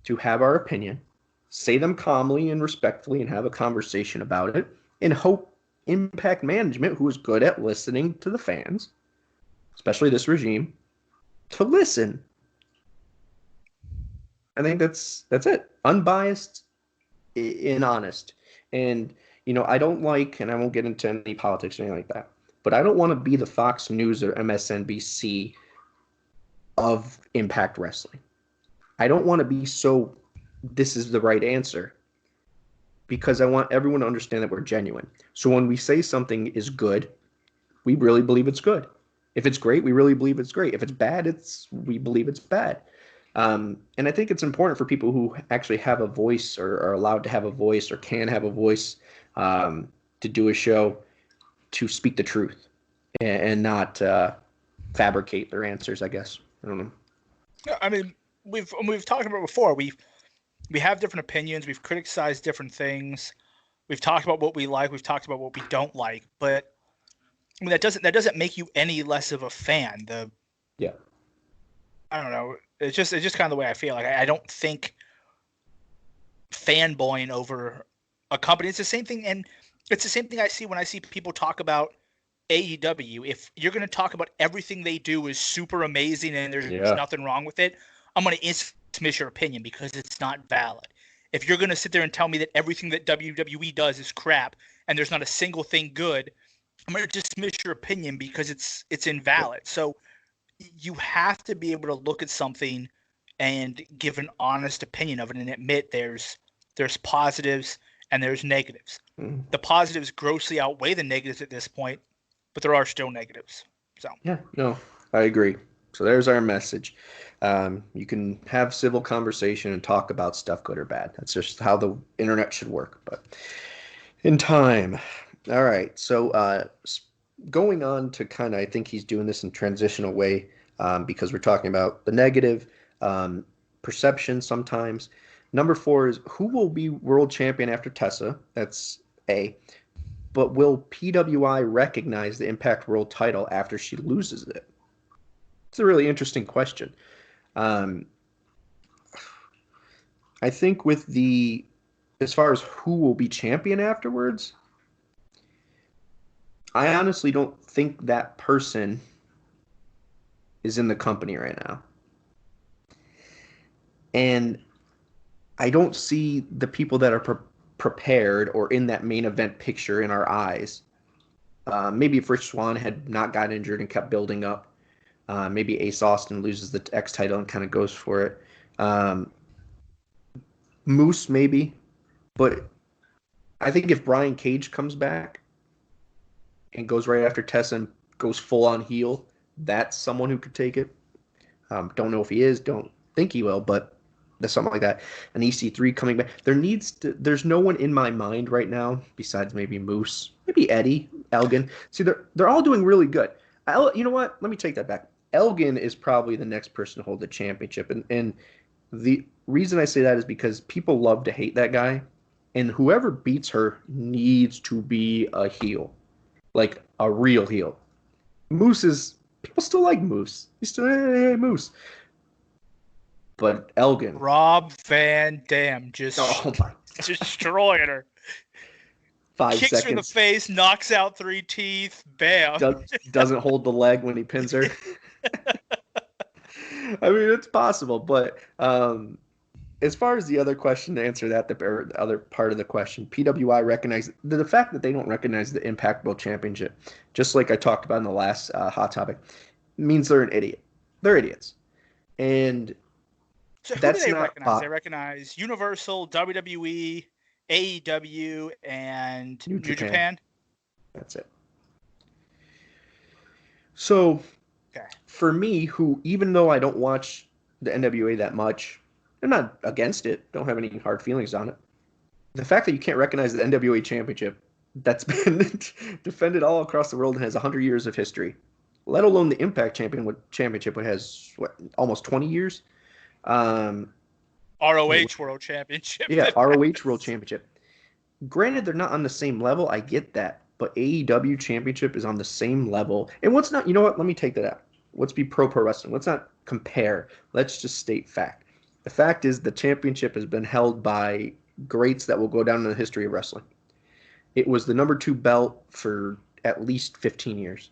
to have our opinion, say them calmly and respectfully, and have a conversation about it, and hope Impact management, who is good at listening to the fans, especially this regime, to listen. I think that's it. Unbiased and honest. And, I don't like, and I won't get into any politics or anything like that, but I don't want to be the Fox News or MSNBC of Impact Wrestling. I don't want to be this is the right answer, because I want everyone to understand that we're genuine. So when we say something is good, we really believe it's good. If it's great, we really believe it's great. If it's bad, we believe it's bad. And I think it's important for people who actually have a voice, or are allowed to have a voice, or can have a voice, to do a show, to speak the truth and not fabricate their answers, I guess. I don't know. Yeah, I mean, we've talked about it before. We have different opinions. We've criticized different things. We've talked about what we like. We've talked about what we don't like. But I mean, that doesn't make you any less of a fan. Yeah. I don't know. It's just kind of the way I feel. Like I don't think fanboying over a company. It's the same thing, and it's the same thing I see when I see people talk about AEW. If you're going to talk about everything they do is super amazing and there's nothing wrong with it, I'm going to dismiss your opinion because it's not valid. If you're going to sit there and tell me that everything that WWE does is crap and there's not a single thing good, I'm going to dismiss your opinion because it's invalid. So you have to be able to look at something and give an honest opinion of it and admit there's positives and there's negatives. Mm. The positives grossly outweigh the negatives at this point, but there are still negatives. So yeah, no, I agree. So there's our message. You can have civil conversation and talk about stuff, good or bad. That's just how the internet should work. But in time. All right. So going on to kind of, I think he's doing this in a transitional way because we're talking about the negative perception sometimes. Number 4 is, who will be world champion after Tessa? That's A. But will PWI recognize the Impact World title after she loses it? It's a really interesting question. Um, I think as far as who will be champion afterwards, I honestly don't think that person is in the company right now. And I don't see the people that are prepared or in that main event picture in our eyes. Maybe if Rich Swann had not got injured and kept building up, maybe Ace Austin loses the X title and kind of goes for it. Moose, maybe. But I think if Brian Cage comes back and goes right after Tessa and goes full on heel, that's someone who could take it. Don't know if he is, don't think he will, but there's something like that. An EC3 coming back. There's no one in my mind right now besides maybe Moose, maybe Eddie, Elgin. See, they're all doing really good. You know what? Let me take that back. Elgin is probably the next person to hold the championship. And the reason I say that is because people love to hate that guy. And whoever beats her needs to be a heel. Like a real heel. People still like Moose. He's still, hey, Moose. But Elgin. Rob Van Dam just destroying her. 5 Kicks seconds. her in the face, knocks out 3 teeth, bam. Doesn't hold the leg when he pins her. I mean, it's possible, but as far as the other question to answer that, the other part of the question, PWI recognize the fact that they don't recognize the Impact World Championship, just like I talked about in the last Hot Topic, means they're an idiot. They're idiots. And so who that's do they not recognize? They recognize Universal, WWE, AEW, and New Japan. That's it. So, for me, who, even though I don't watch the NWA that much, I'm not against it, don't have any hard feelings on it. The fact that you can't recognize the NWA championship that's been defended all across the world and has 100 years of history, let alone the Impact Championship, which has, almost 20 years? ROH World Championship. Yeah, ROH World Championship. Granted, they're not on the same level. I get that. But AEW Championship is on the same level. And you know what? Let me take that out. Let's be pro wrestling. Let's not compare. Let's just state fact. The fact is the championship has been held by greats that will go down in the history of wrestling. It was the number 2 belt for at least 15 years.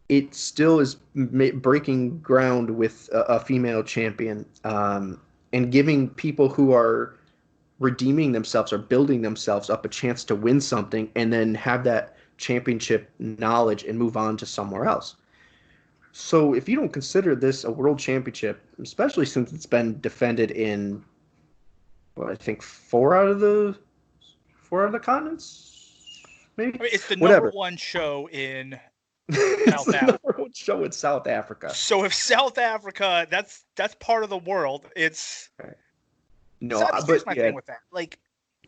It still is breaking ground with a female champion and giving people who are redeeming themselves or building themselves up a chance to win something and then have that championship knowledge and move on to somewhere else. So if you don't consider this a world championship, especially since it's been defended in, I think 4 out of the continents, maybe. I mean, it's the number 1 show in South Africa. Number 1 show in South Africa. So if South Africa, that's part of the world. It's right. No, so here's my thing with that. Like,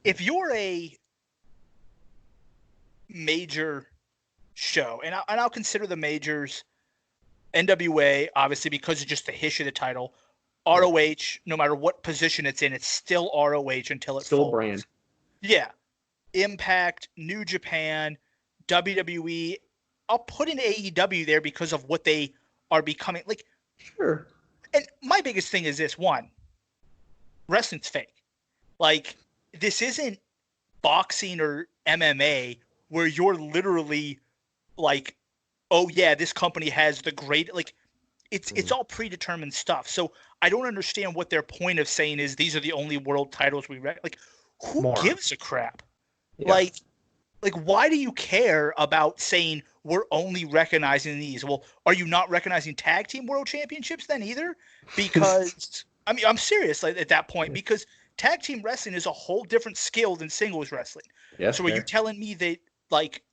if you're a major show, and I'll consider the majors. NWA, obviously, because of just the history of the title. ROH, no matter what position it's in, it's still ROH until it's still a brand. Yeah. Impact, New Japan, WWE. I'll put in AEW there because of what they are becoming. Like, sure. And my biggest thing is this: one, wrestling's fake. Like, this isn't boxing or MMA where you're literally like, oh yeah, this company has the great, like, it's all predetermined stuff. So I don't understand what their point of saying is these are the only world titles we like. Who gives a crap? Yeah. Like why do you care about saying we're only recognizing these? Well, are you not recognizing tag team world championships then either? Because I mean, I'm serious at that point, because tag team wrestling is a whole different skill than singles wrestling. Yeah, so are you telling me that, like,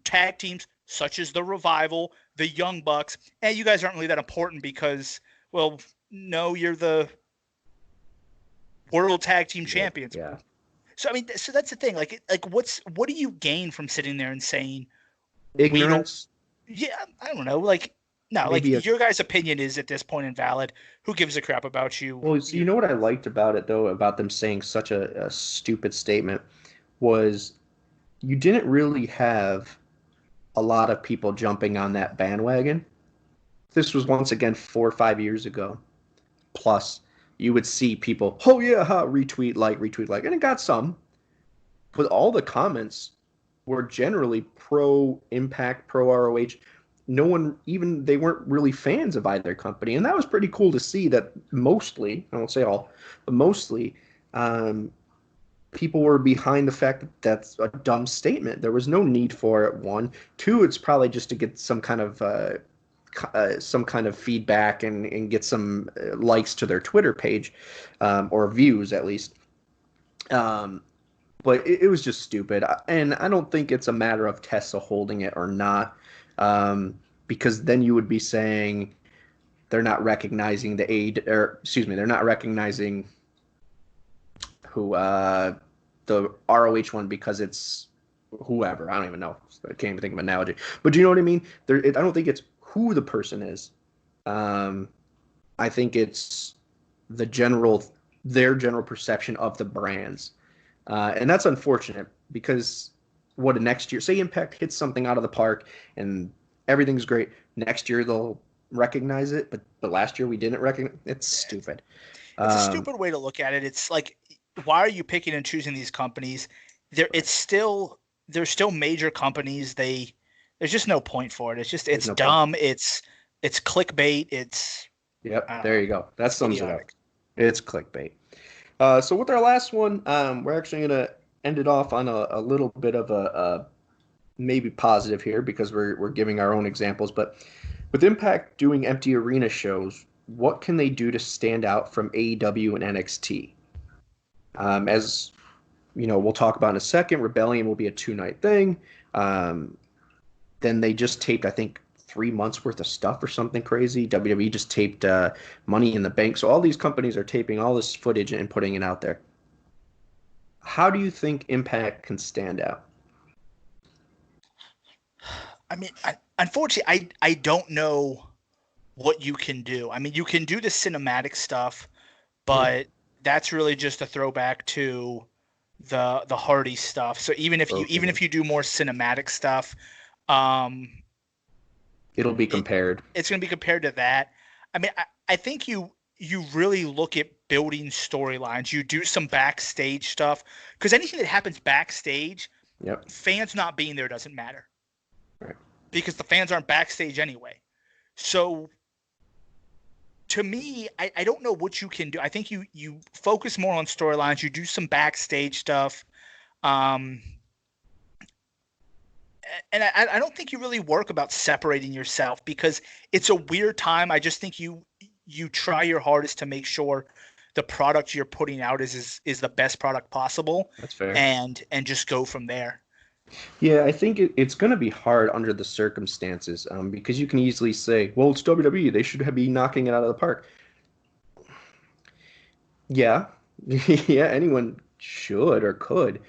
tag teams such as the Revival, the Young Bucks, and you guys aren't really that important because, well, no, you're the world tag team champions. Yeah. So I mean, so that's the thing. Like what do you gain from sitting there and saying ignorance? Yeah, I don't know. Like, no, maybe your guys' opinion is at this point invalid. Who gives a crap about you? Well, so you know what I liked about it, though, about them saying such a stupid statement, was you didn't really have a lot of people jumping on that bandwagon. this was once again 4 or 5 years ago, plus, you would see people, oh yeah, retweet, like, and it got some, but all the comments were generally pro Impact, pro ROH. No one, even they weren't really fans of either company, and that was pretty cool to see that mostly, I won't say all, but mostly, people were behind the fact that that's a dumb statement. There was no need for it. One, two, it's probably just to get some kind of feedback and get some likes to their Twitter page, or views at least. But it was just stupid, and I don't think it's a matter of Tessa holding it or not, because then you would be saying they're not recognizing they're not recognizing who the ROH one because it's whoever. I don't even know. I can't even think of an analogy. But do you know what I mean? I don't think it's who the person is. I think it's their general perception of the brands. And that's unfortunate because next year, say Impact hits something out of the park and everything's great. Next year they'll recognize it, but last year we didn't recognize. It's stupid. It's a stupid way to look at it. It's like, why are you picking and choosing these companies? They're still major companies. There's just no point for it. It's dumb. Point. It's clickbait. There you go. That sums it up. It's clickbait. So with our last one, we're actually going to end it off on a little bit of a maybe positive here because we're giving our own examples. But with Impact doing empty arena shows, what can they do to stand out from AEW and NXT? As you know, we'll talk about in a second. Rebellion will be a 2-night thing. Then they just taped, I think, 3 months worth of stuff or something crazy. WWE just taped Money in the Bank. So all these companies are taping all this footage and putting it out there. How do you think Impact can stand out? I mean, unfortunately, I don't know what you can do. I mean, you can do the cinematic stuff, but that's really just a throwback to the Hardy stuff. So even if you do more cinematic stuff, it'll be compared. It's going to be compared to that. I mean, I think you really look at building storylines. You do some backstage stuff because anything that happens backstage, fans not being there doesn't matter. Right. Because the fans aren't backstage anyway. So to me, I don't know what you can do. I think you focus more on storylines. You do some backstage stuff. And I don't think you really work about separating yourself because it's a weird time. I just think you try your hardest to make sure the product you're putting out is the best product possible. That's fair. And just go from there. Yeah, I think it's going to be hard under the circumstances because you can easily say, well, it's WWE. They should be knocking it out of the park. Yeah. Yeah, anyone should or could.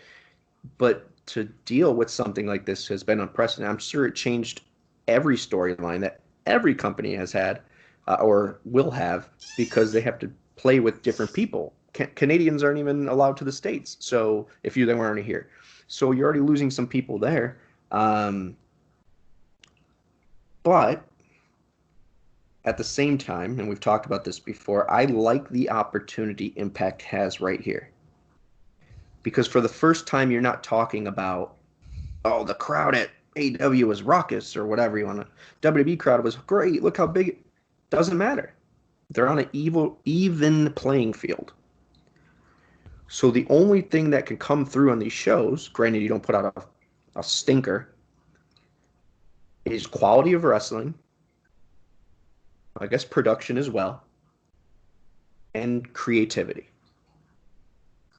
But to deal with something like this has been unprecedented. I'm sure it changed every storyline that every company has had or will have because they have to play with different people. Canadians aren't even allowed to the States, so if they weren't already here. So you're already losing some people there. But at the same time, and we've talked about this before, I like the opportunity Impact has right here. Because for the first time, you're not talking about, oh, the crowd at AEW was raucous or whatever you want to. WWE crowd was great. Look how big. It doesn't matter. They're on an even playing field. So the only thing that can come through on these shows, granted you don't put out a stinker, is quality of wrestling, I guess production as well, and creativity.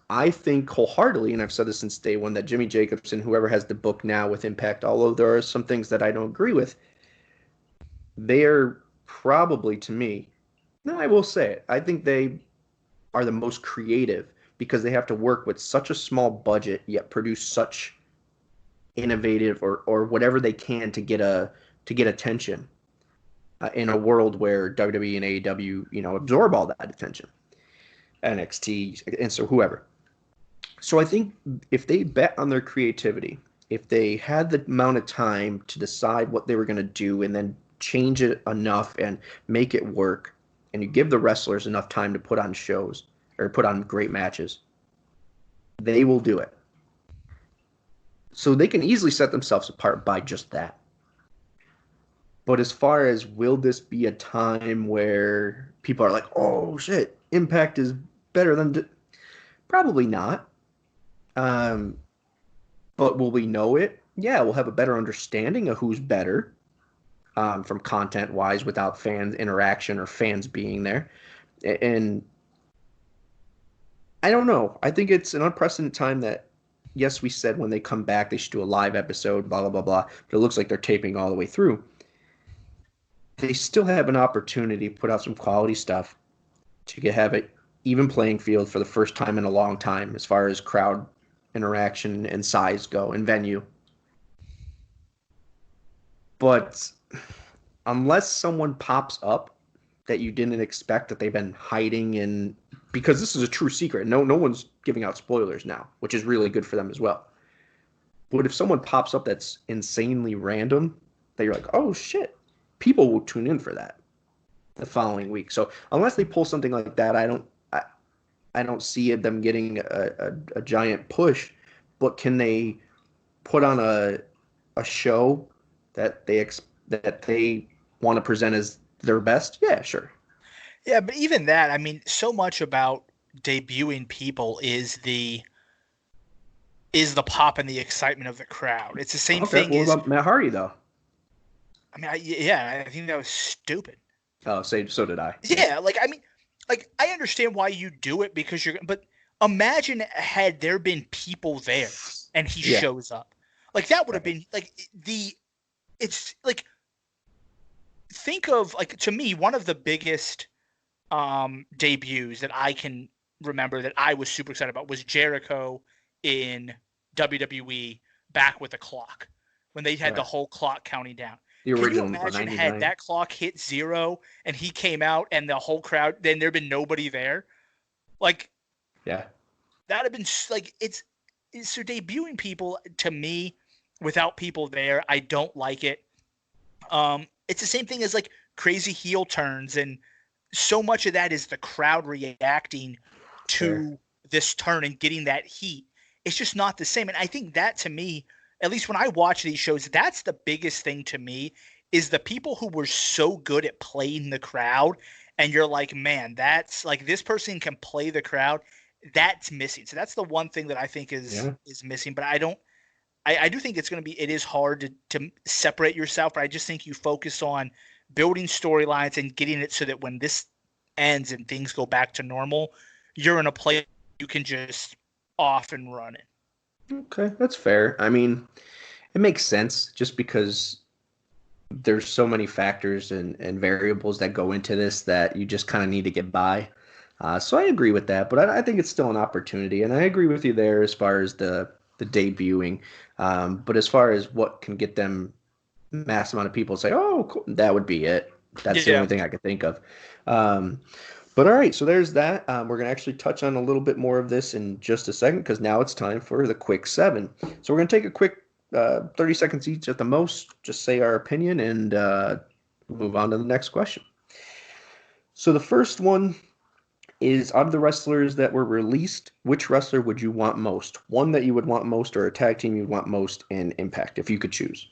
I think wholeheartedly, and I've said this since day one, that Jimmy Jacobson, whoever has the book now with Impact, although there are some things that I don't agree with, they are probably, to me, no, I will say it, I think they are the most creative because they have to work with such a small budget yet produce such innovative or whatever they can to get attention in a world where WWE and AEW, absorb all that attention. NXT, and so whoever. So I think if they bet on their creativity, if they had the amount of time to decide what they were going to do and then change it enough and make it work, and you give the wrestlers enough time to put on shows or put on great matches, they will do it. So they can easily set themselves apart by just that. But as far as will this be a time where people are like, oh shit, Impact is better than... Probably not. But will we know it? Yeah, we'll have a better understanding of who's better from content-wise without fans interaction or fans being there. And I don't know. I think it's an unprecedented time that, yes, we said when they come back they should do a live episode, blah, blah, blah, blah. But it looks like they're taping all the way through. They still have an opportunity to put out some quality stuff to have an even playing field for the first time in a long time as far as crowd interaction and size go and venue. But unless someone pops up that you didn't expect, that they've been hiding in, because this is a true secret. No one's giving out spoilers now, which is really good for them as well. But if someone pops up that's insanely random, that you're like, oh shit, people will tune in for that the following week. So unless they pull something like that, I don't see them getting a giant push. But can they put on a show that they want to present as their best? Yeah, sure. Yeah, but even that, I mean, so much about debuting people is the pop and the excitement of the crowd. It's the same thing. What about Matt Hardy though? I mean, I think that was stupid. Oh, so did I. Yeah, I understand why you do it because but imagine had there been people there and he shows up. Like that would have been it's like, think of, like, to me, one of the biggest debuts that I can remember that I was super excited about was Jericho in WWE back with the clock, when they had the whole clock counting down. The original. Can you imagine had that clock hit 0 and he came out and the whole crowd, then there'd been nobody there? Like, yeah, that'd have been like, it's so debuting people, to me, without people there, I don't like it. It's the same thing as like crazy heel turns, and so much of that is the crowd reacting to this turn and getting that heat. It's just not the same. And I think that, to me, at least when I watch these shows, that's the biggest thing to me, is the people who were so good at playing the crowd, and you're like, man, that's like, this person can play the crowd. That's missing. So that's the one thing that I think is missing. But I do think it is hard to separate yourself, but I just think you focus on building storylines and getting it so that when this ends and things go back to normal, you're in a place you can just off and run it. Okay, that's fair. I mean, it makes sense just because there's so many factors and variables that go into this that you just kind of need to get by. So I agree with that, but I think it's still an opportunity, and I agree with you there as far as the debuting. But as far as what can get them mass amount of people say, oh, cool, that would be it. That's the only thing I could think of. But all right, so there's that. We're going to actually touch on a little bit more of this in just a second, because now it's time for the quick 7. So we're going to take a quick 30 seconds each at the most, just say our opinion, and move on to the next question. So the first one is, out of the wrestlers that were released, which wrestler would you want most? One that you would want most, or a tag team you'd want most in Impact, if you could choose?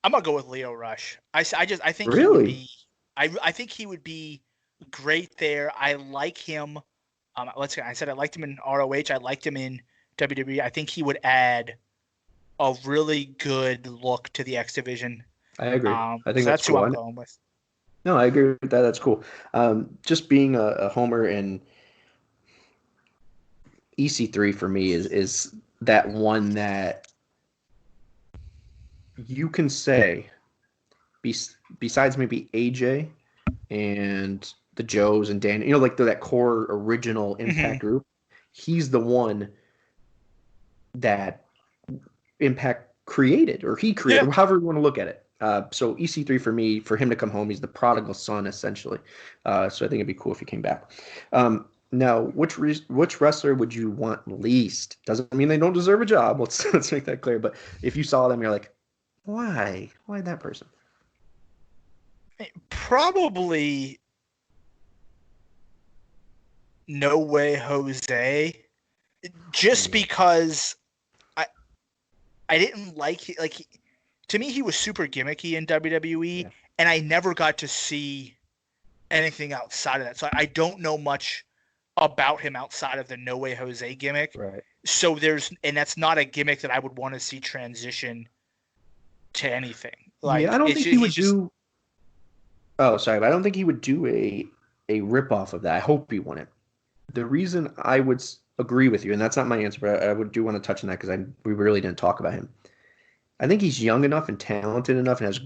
I'm gonna go with Lio Rush. I think really? He would be, I think he would be great there. I like him. I said I liked him in ROH. I liked him in WWE. I think he would add a really good look to the X Division. I agree. I think so that's cool. who I'm going with. No, I agree with that. That's cool. Just being a homer, and EC3 for me is that one that you can say, besides maybe AJ and the Joes and Dan, like that core original Impact group, he's the one that Impact created, or he created, however you want to look at it. So EC3 for me, for him to come home, he's the prodigal son, essentially. So I think it'd be cool if he came back. Now, which wrestler would you want least? Doesn't mean they don't deserve a job. Let's make that clear. But if you saw them, you're like, Why? Why that person? Probably No Way Jose, just because I didn't to me he was super gimmicky in WWE, and I never got to see anything outside of that. So I don't know much about him outside of the No Way Jose gimmick. Right. So that's not a gimmick that I would want to see transition to anything. Like, I don't think he would just do. Oh, sorry, but I don't think he would do a rip off of that. I hope he wouldn't. The reason I would agree with you, and that's not my answer, but I do want to touch on that because we really didn't talk about him. I think he's young enough and talented enough and has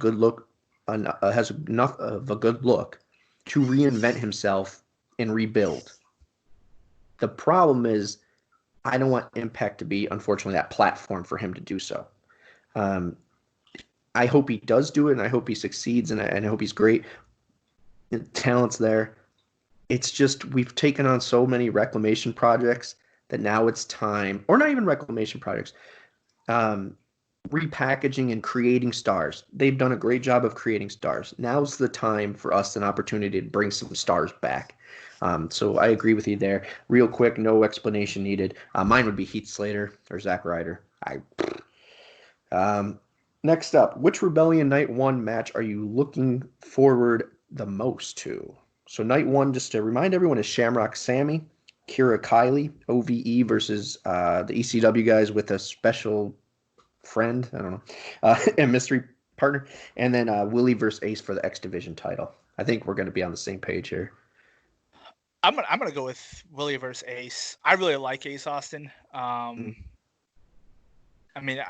has enough of a good look to reinvent himself and rebuild. The problem is, I don't want Impact to be, unfortunately, that platform for him to do so. I hope he does do it, and I hope he succeeds, and I hope he's great. The talent's there. It's just we've taken on so many reclamation projects that now it's time, or not even reclamation projects, repackaging and creating stars. They've done a great job of creating stars. Now's the time for us an opportunity to bring some stars back. So I agree with you there. Real quick, no explanation needed. Mine would be Heath Slater or Zack Ryder. Next up, which Rebellion Night 1 match are you looking forward the most to? So Night 1, just to remind everyone, is Shamrock Sammy, Kira Kylie, OVE versus the ECW guys with a special friend, I don't know, and mystery partner, and then Willie versus Ace for the X Division title. I think we're going to be on the same page here. I'm gonna go with Willie versus Ace. I really like Ace Austin. I mean,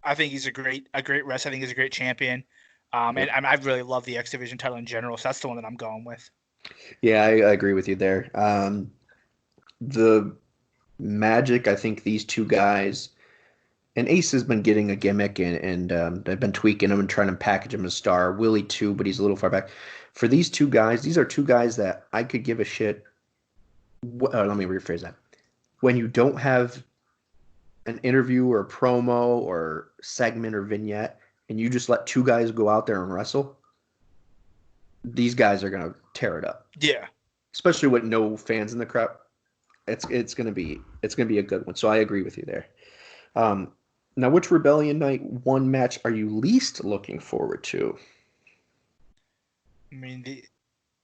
I think he's a great wrestler. I think he's a great champion. And I really love the X Division title in general. So that's the one that I'm going with. Yeah, I agree with you there. The magic, I think these two guys, and Ace has been getting a gimmick and they've been tweaking him and trying to package him as a star. Willie too, but he's a little far back. For these two guys, these are two guys that I could give a shit. Let me rephrase that. When you don't have an interview or a promo or segment or vignette, and you just let two guys go out there and wrestle, these guys are gonna tear it up. Yeah, especially with no fans in the crowd. It's gonna be a good one. So I agree with you there. Now, which Rebellion Night 1 match are you least looking forward to? I mean the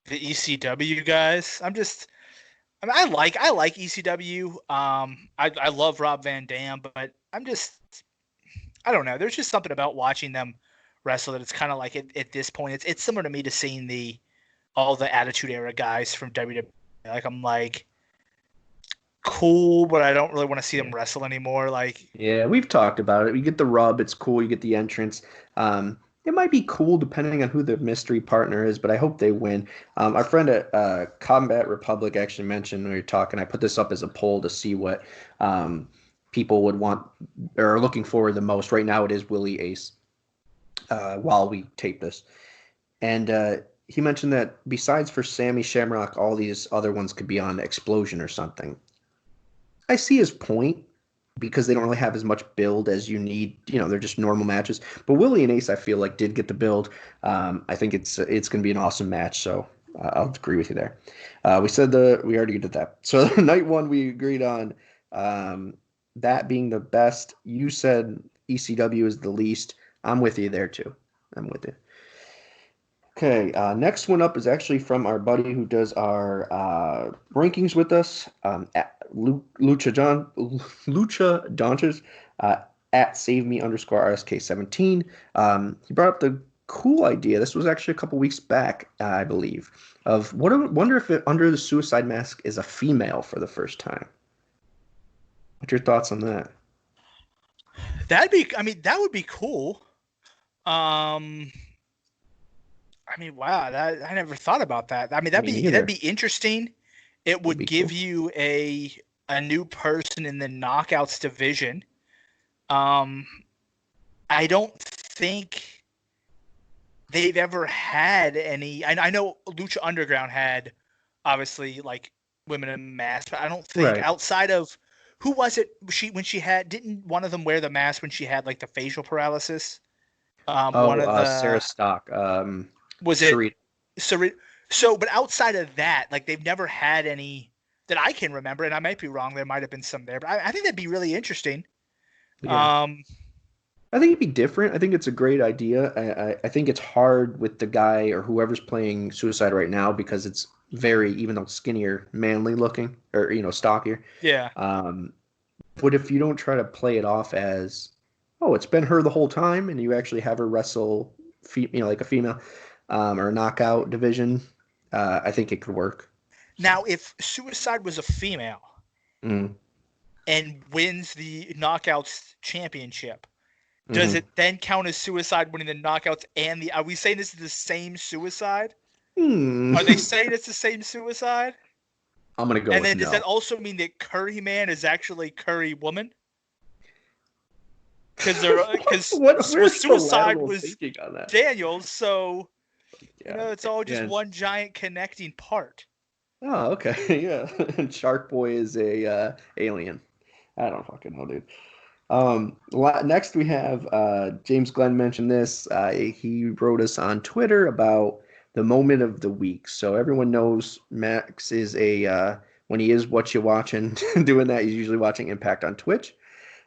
ECW guys. I like ECW. I love Rob Van Dam, but I don't know. There's just something about watching them wrestle that it's kind of like at this point, it's similar to me to seeing all the Attitude Era guys from WWE. Like, I'm like, cool, but I don't really want to see them wrestle anymore. Like, yeah, we've talked about it. You get the rub, it's cool. You get the entrance. It might be cool depending on who the mystery partner is, but I hope they win. Our friend at Combat Republic actually mentioned when we were talking, I put this up as a poll to see what people would want or are looking forward the most. Right now it is Willie Ace while we tape this. And he mentioned that besides for Sammy Shamrock, all these other ones could be on Explosion or something. I see his point because they don't really have as much build as you need. You know, they're just normal matches. But Willie and Ace, I feel like, did get the build. I think it's going to be an awesome match. So I'll agree with you there. We already did that. So Night 1, we agreed on that being the best. You said ECW is the least. I'm with you there too. I'm with you. Okay, next one up is actually from our buddy who does our rankings with us, at Lucha Donches, at SaveMe_RSK17. He brought up the cool idea. This was actually a couple weeks back, I believe, of wonder if Under the Suicide Mask is a female for the first time. What's your thoughts on that? that would be cool. Wow, I never thought about that. That'd be interesting. It would give you a new person in the Knockouts division. I don't think they've ever had any. I know Lucha Underground had, obviously, like, women in masks, but I don't think outside of, who was it? Didn't one of them wear the mask when she had, like, the facial paralysis? One of Sarah the Stock. was it Sharita. so but outside of that, like they've never had any that I can remember, and I might be wrong. There might have been some there, but I think that'd be really interesting. Yeah. I think it'd be different. I think it's a great idea. I think it's hard with the guy or whoever's playing Suicide right now because it's very, even though skinnier, manly looking or, stockier. Yeah. But if you don't try to play it off as, oh, it's been her the whole time, and you actually have her wrestle, like a female or a knockout division, I think it could work. Now, if Suicide was a female Mm. and wins the Knockouts championship, does Mhm. it then count as Suicide winning the Knockouts and the? Are we saying this is the same Suicide? Hmm. Are they saying it's the same Suicide? I'm gonna go And with then does no. that also mean that Curry Man is actually Curry Woman? Because Where's the Suicide lateral was thinking on that? Daniels, so Yeah. it's all just Yeah. one giant connecting part. Oh, okay. Yeah. And Shark Boy is a alien. I don't fucking know, dude. Next we have James Glenn mentioned this. He wrote us on Twitter about the moment of the week. So everyone knows Max is when he is what you watching doing that, he's usually watching Impact on Twitch.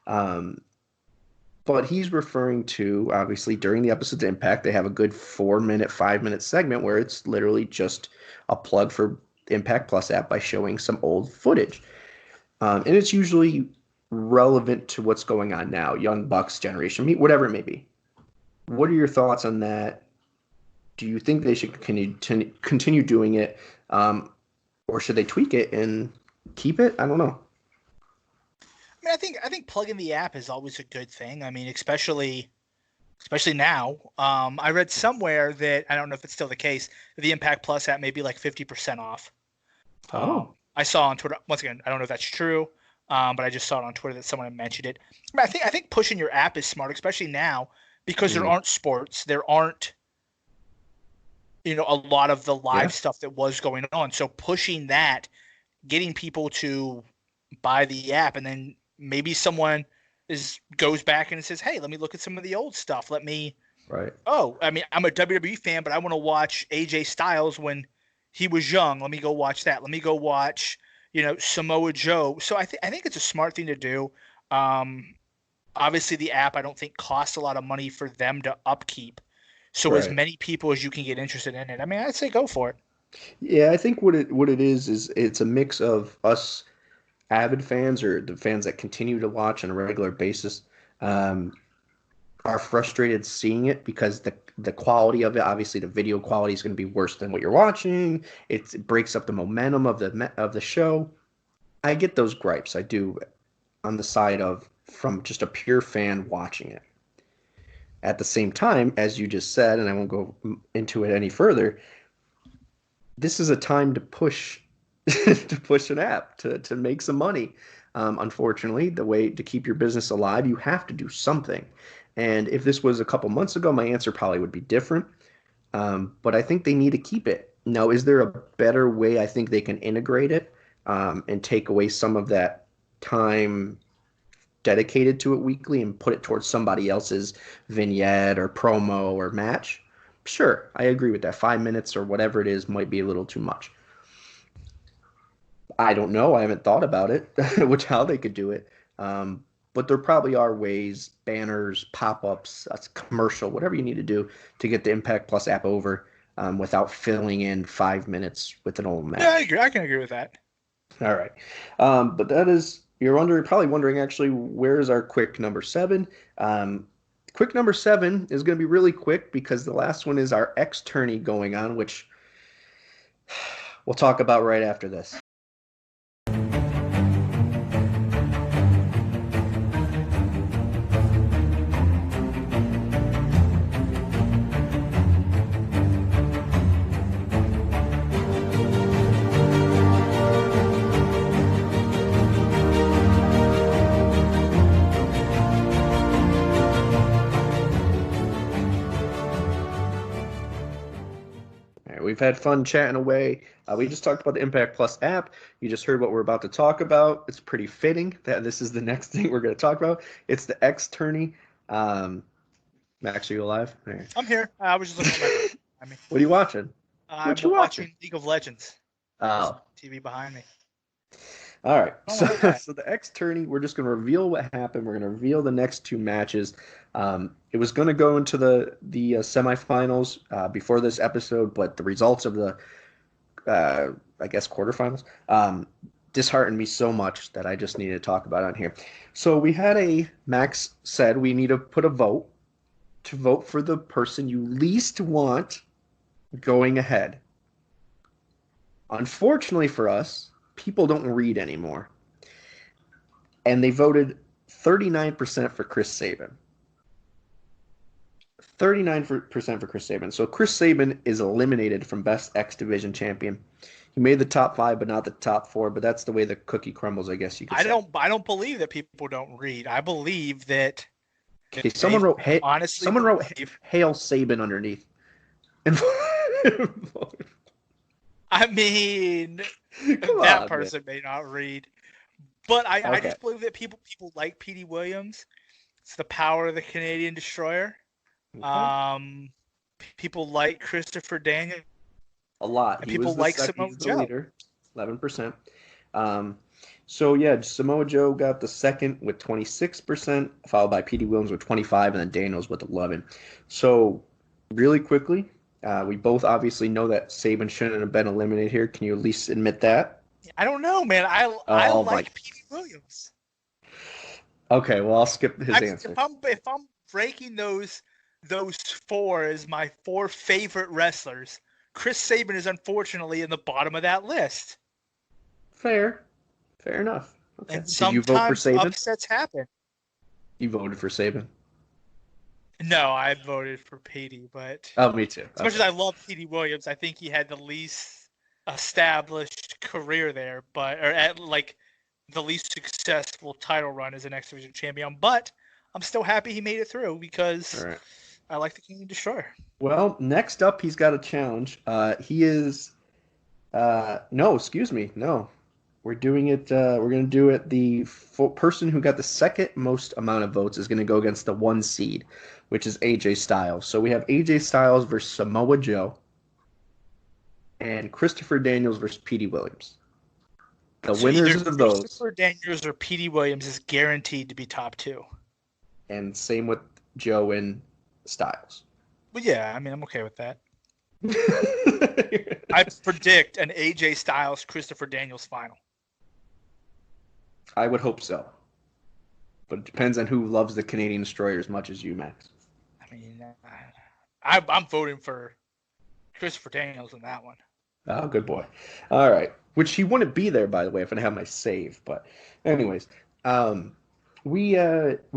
But he's referring to, obviously, during the episodes of Impact, they have a good 4-minute, 5-minute segment where it's literally just a plug for Impact Plus app by showing some old footage. And it's usually relevant to what's going on now, Young Bucks, Generation Meat, whatever it may be. What are your thoughts on that? Do you think they should continue doing it, or should they tweak it and keep it? I don't know. I mean, I think plugging the app is always a good thing. I mean, especially now. I read somewhere that I don't know if it's still the case. That the Impact Plus app may be like 50% off. I saw on Twitter. Once again, I don't know if that's true, but I just saw it on Twitter that someone had mentioned it. I mean, I think pushing your app is smart, especially now because there aren't sports, there aren't a lot of the live stuff that was going on. So pushing that, getting people to buy the app, and then maybe someone goes back and says, "Hey, let me look at some of the old stuff. Let me." Right. Oh, I mean, I'm a WWE fan, but I want to watch AJ Styles when he was young. Let me go watch that. Let me go watch, Samoa Joe. So I think it's a smart thing to do. Obviously, the app I don't think costs a lot of money for them to upkeep. So as many people as you can get interested in it, I mean, I'd say go for it. Yeah, I think what it is it's a mix of us avid fans or the fans that continue to watch on a regular basis are frustrated seeing it because the quality of it, obviously the video quality is going to be worse than what you're watching. It breaks up the momentum of the show. I get those gripes. I do on the side of from just a pure fan watching it. At the same time, as you just said, and I won't go into it any further, this is a time to push an app to make some money. Unfortunately, the way to keep your business alive, you have to do something. And if this was a couple months ago, my answer probably would be different. But I think they need to keep it. Now, is there a better way I think they can integrate it and take away some of that time dedicated to it weekly and put it towards somebody else's vignette or promo or match? Sure, I agree with that. 5 minutes or whatever it is might be a little too much. I don't know. I haven't thought about it, how they could do it. But there probably are ways, banners, pop-ups, a commercial, whatever you need to do to get the Impact Plus app over without filling in 5 minutes with an old match. Yeah, I agree. I can agree with that. All right. But that is, you're probably wondering actually, where is our quick number 7? Quick number 7 is going to be really quick because the last one is our X tourney going on, which we'll talk about right after this. We've had fun chatting away. We just talked about the Impact Plus app. You just heard what we're about to talk about. It's pretty fitting that this is the next thing we're going to talk about. It's the X tourney. Max, are you alive? There. I'm here. I was just looking at my. What are you watching? I'm you watching? watching League of Legends. Oh. TV behind me. All right. Oh, So, okay. so the X tourney, we're just going to reveal what happened. We're going to reveal the next two matches. It was going to go into the semifinals before this episode, but the results of the, I guess, quarterfinals disheartened me so much that I just needed to talk about it on here. So we had Max said we need to put a vote to vote for the person you least want going ahead. Unfortunately for us, people don't read anymore. And they voted 39% for Chris Sabin. 39% for Chris Sabin. So Chris Sabin is eliminated from Best X Division Champion. He made the top 5, but not the top 4. But that's the way the cookie crumbles, I guess you could say. I don't believe that people don't read. I believe that. Okay, someone wrote Hail Sabin underneath. And I mean, that person may not read, but I just believe that people like Petey Williams. It's the power of the Canadian Destroyer. Okay. People like Christopher Daniel. A lot. And people like Samoa Joe. Leader, 11%. So yeah, Samoa Joe got the second with 26%, followed by Petey Williams with 25, and then Daniels with 11. So really quickly. We both obviously know that Sabin shouldn't have been eliminated here. Can you at least admit that? I don't know, man. I like Petey Williams. Okay, well I'll skip his answer. If I'm ranking those 4 as my 4 favorite wrestlers, Chris Sabin is unfortunately in the bottom of that list. Fair enough. Okay. And sometimes you vote for Sabin? Upsets happen. You voted for Sabin? No, I voted for Petey, but me too. As much as I love Petey Williams, I think he had the least established career there, or at like the least successful title run as an X Division champion. But I'm still happy he made it through because I like the Canadian Destroyer. Well, next up, he's got a challenge. He is no. We're doing it. We're going to do it. The person who got the second most amount of votes is going to go against the 1 seed, which is AJ Styles. So we have AJ Styles versus Samoa Joe and Christopher Daniels versus Petey Williams. The winners of those. Christopher Daniels or Petey Williams is guaranteed to be top 2. And same with Joe and Styles. But yeah, I mean, I'm okay with that. I predict an AJ Styles Christopher Daniels final. I would hope so. But it depends on who loves the Canadian Destroyer as much as you, Max. I mean, I'm voting for Christopher Daniels in that one. Oh, good boy. All right. Which he wouldn't be there, by the way, if I didn't have my save. But anyways, we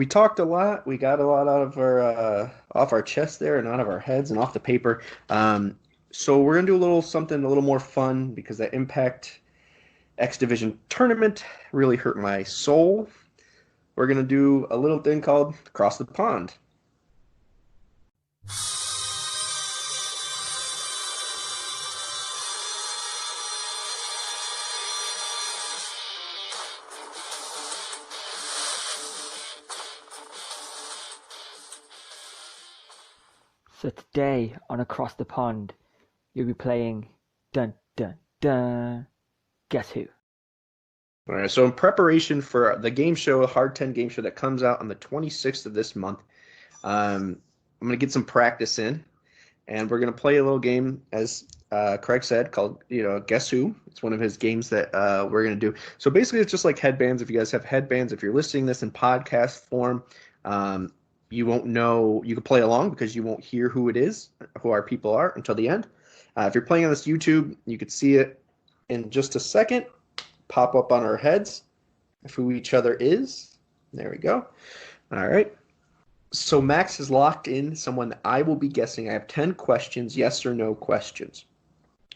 talked a lot. We got a lot out of our off our chest there and out of our heads and off the paper. So we're going to do something a little more fun because that Impact X Division tournament really hurt my soul. We're going to do a little thing called Across the Pond. So today on Across the Pond, you'll be playing dun dun dun. Guess who? All right, so in preparation for the game show, a Hard 10 game show that comes out on the 26th of this month, I'm going to get some practice in, and we're going to play a little game, as Craig said, called, Guess Who? It's one of his games that we're going to do. So basically, it's just like headbands. If you guys have headbands, if you're listening to this in podcast form, you won't know. You can play along because you won't hear who our people are until the end. If you're playing on this YouTube, you could see it in just a second. Pop up on our heads of who each other is. There we go. All right. So Max has locked in someone that I will be guessing. I have 10 questions, yes or no questions.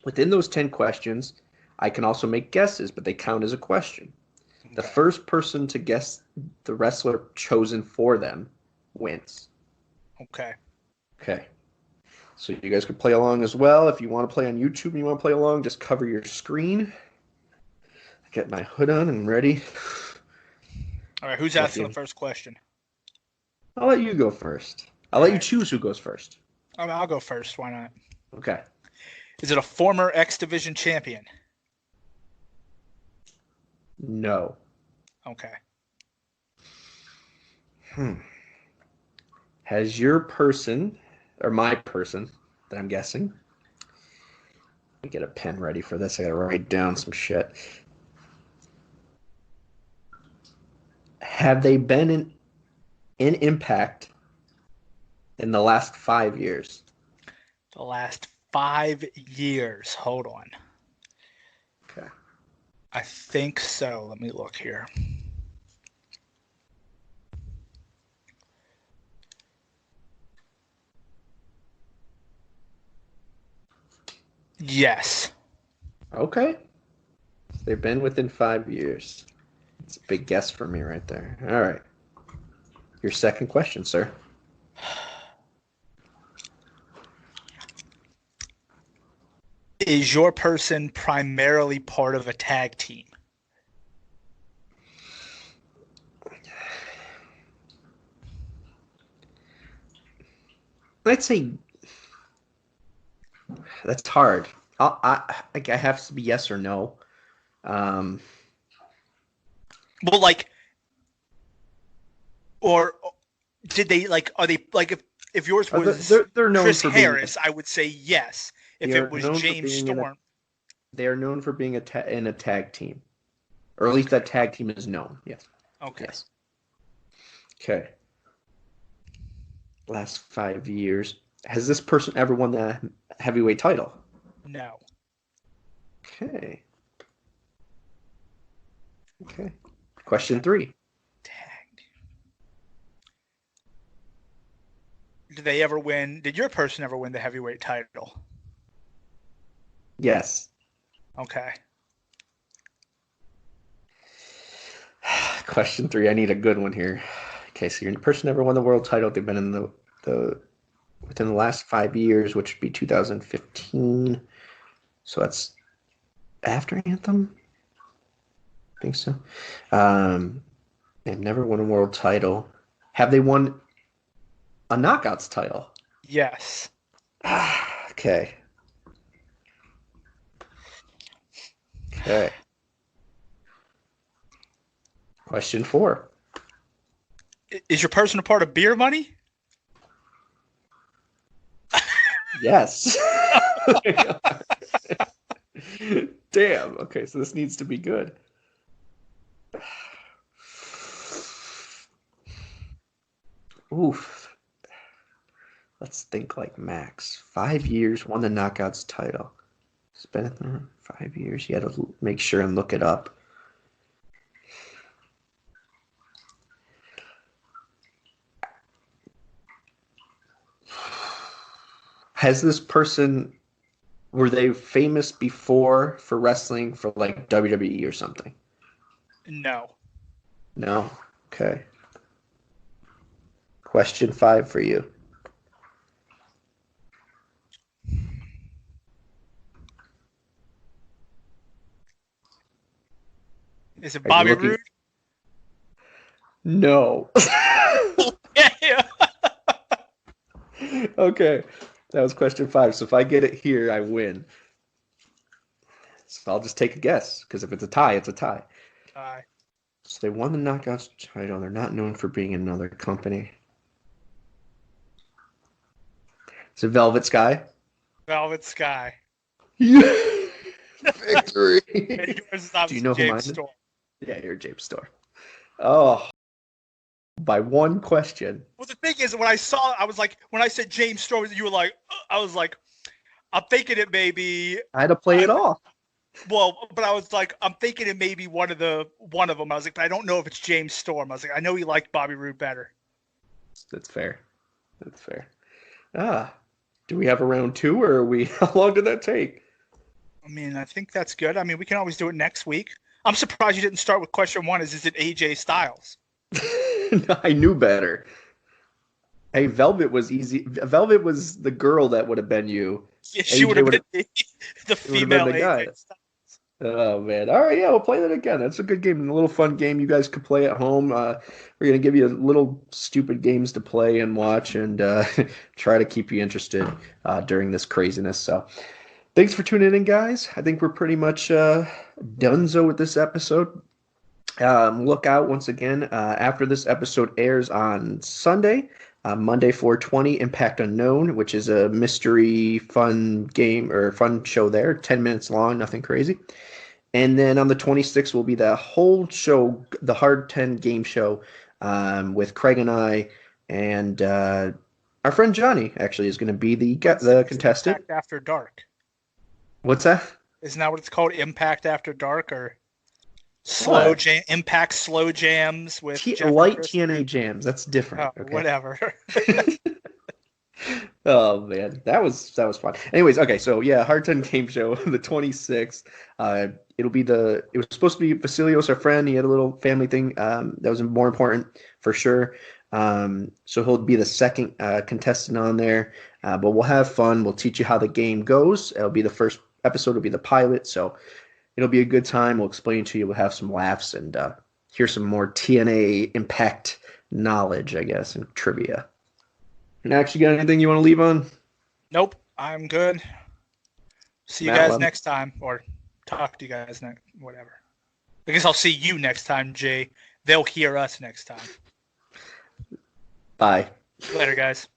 Within those 10 questions, I can also make guesses, but they count as a question. Okay. The first person to guess the wrestler chosen for them wins. Okay. So you guys can play along as well. If you want to play on YouTube and you want to play along, just cover your screen. Get my hood on and ready. All right, who's asking the first question? I'll let you go first. I'll let you Alright. choose who goes first. I'll go first. Why not? Okay. Is it a former X Division champion? No. Okay. Has your person, or my person, that I'm guessing, let me get a pen ready for this. I gotta write down some shit. Have they been in Impact in the last 5 years? The last 5 years. Hold on. Okay. I think so. Let me look here. Yes. Okay. They've been within 5 years. It's a big guess for me right there. All right. Your second question, sir. Is your person primarily part of a tag team? I'd say that's hard. I have to be yes or no. Well, like, or did they like? Are they like if yours was they're known Chris for being Harris? I would say yes. If They are it was known for James being in a- Storm, they are known for being in a tag team, or at least that tag team is known. Yes. okay. Yes. Okay. Last 5 years, has this person ever won the heavyweight title? No. Okay. Okay. Question 3. Tag. Did they ever win? Did your person ever win the heavyweight title? Yes. Okay. Question 3. I need a good one here. Okay, so your person never won the world title. They've been in the within the last 5 years, which would be 2015. So that's after Anthem. I think so. They've never won a world title. Have they won a Knockouts title? Yes. Okay. Okay. Question 4. Is your person a part of Beer Money? Yes. Damn. Okay, so this needs to be good. Oof. Let's think like Max. 5 years, won the Knockouts title. It's been 5 years. You had to make sure and look it up. Has this person, were they famous before for wrestling for like WWE or something? No. No? Okay. Question 5 for you. Is it Are you Bobby looking- Roode? No. Yeah. Okay. That was question 5. So if I get it here, I win. So I'll just take a guess, because if it's a tie, it's a tie. So they won the Knockouts title. They're not known for being in another company. Is it Velvet Sky? Velvet Sky. Victory. And yours is obviously Do you know who James mine is? Storm. Yeah, you're James Storm. Oh. By one question. Well, the thing is, when I saw, I was like, when I said James Storm, you were like, I was like, I'm thinking it maybe. I had to play it off. Well, but I was like, I'm thinking it may be one of them. I was like, but I don't know if it's James Storm. I was like, I know he liked Bobby Roode better. That's fair. That's fair. Do we have a round 2, or are we? How long did that take? I mean, I think that's good. I mean, we can always do it next week. I'm surprised you didn't start with question 1. Is it AJ Styles? I knew better. Hey, Velvet was easy. Velvet was the girl that would have been you. Yeah, she AJ would have been would've- the would've been female the guy. AJ Styles. Oh man! All right, yeah, we'll play that again. That's a good game, a little fun game you guys could play at home. We're gonna give you little stupid games to play and watch, and try to keep you interested during this craziness. So, thanks for tuning in, guys. I think we're pretty much donezo with this episode. Look out once again after this episode airs on Sunday. Monday 420 Impact Unknown, which is a mystery fun game or fun show there, 10 minutes long, nothing crazy. And then on the 26th will be the whole show, the Hard 10 game show with Craig and I. And our friend Johnny actually is going to be the contestant. Impact After Dark. What's that? Isn't that what it's called? Impact After Dark or Impact Slow Jams with light TNA jams. That's different. Oh, okay. Whatever. Oh man, that was fun. Anyways, okay, so yeah, Hard 10 game show the 26th. It was supposed to be Vasilios, our friend. He had a little family thing that was more important for sure. So he'll be the second contestant on there. But we'll have fun. We'll teach you how the game goes. It'll be the first episode. Will be the pilot. So it'll be a good time. We'll explain to you. We'll have some laughs and hear some more TNA Impact knowledge, I guess, and trivia. Max, you got anything you want to leave on? Nope, I'm good. See you guys next time, or talk to you guys next, whatever. I guess I'll see you next time, Jay. They'll hear us next time. Bye. Later, guys.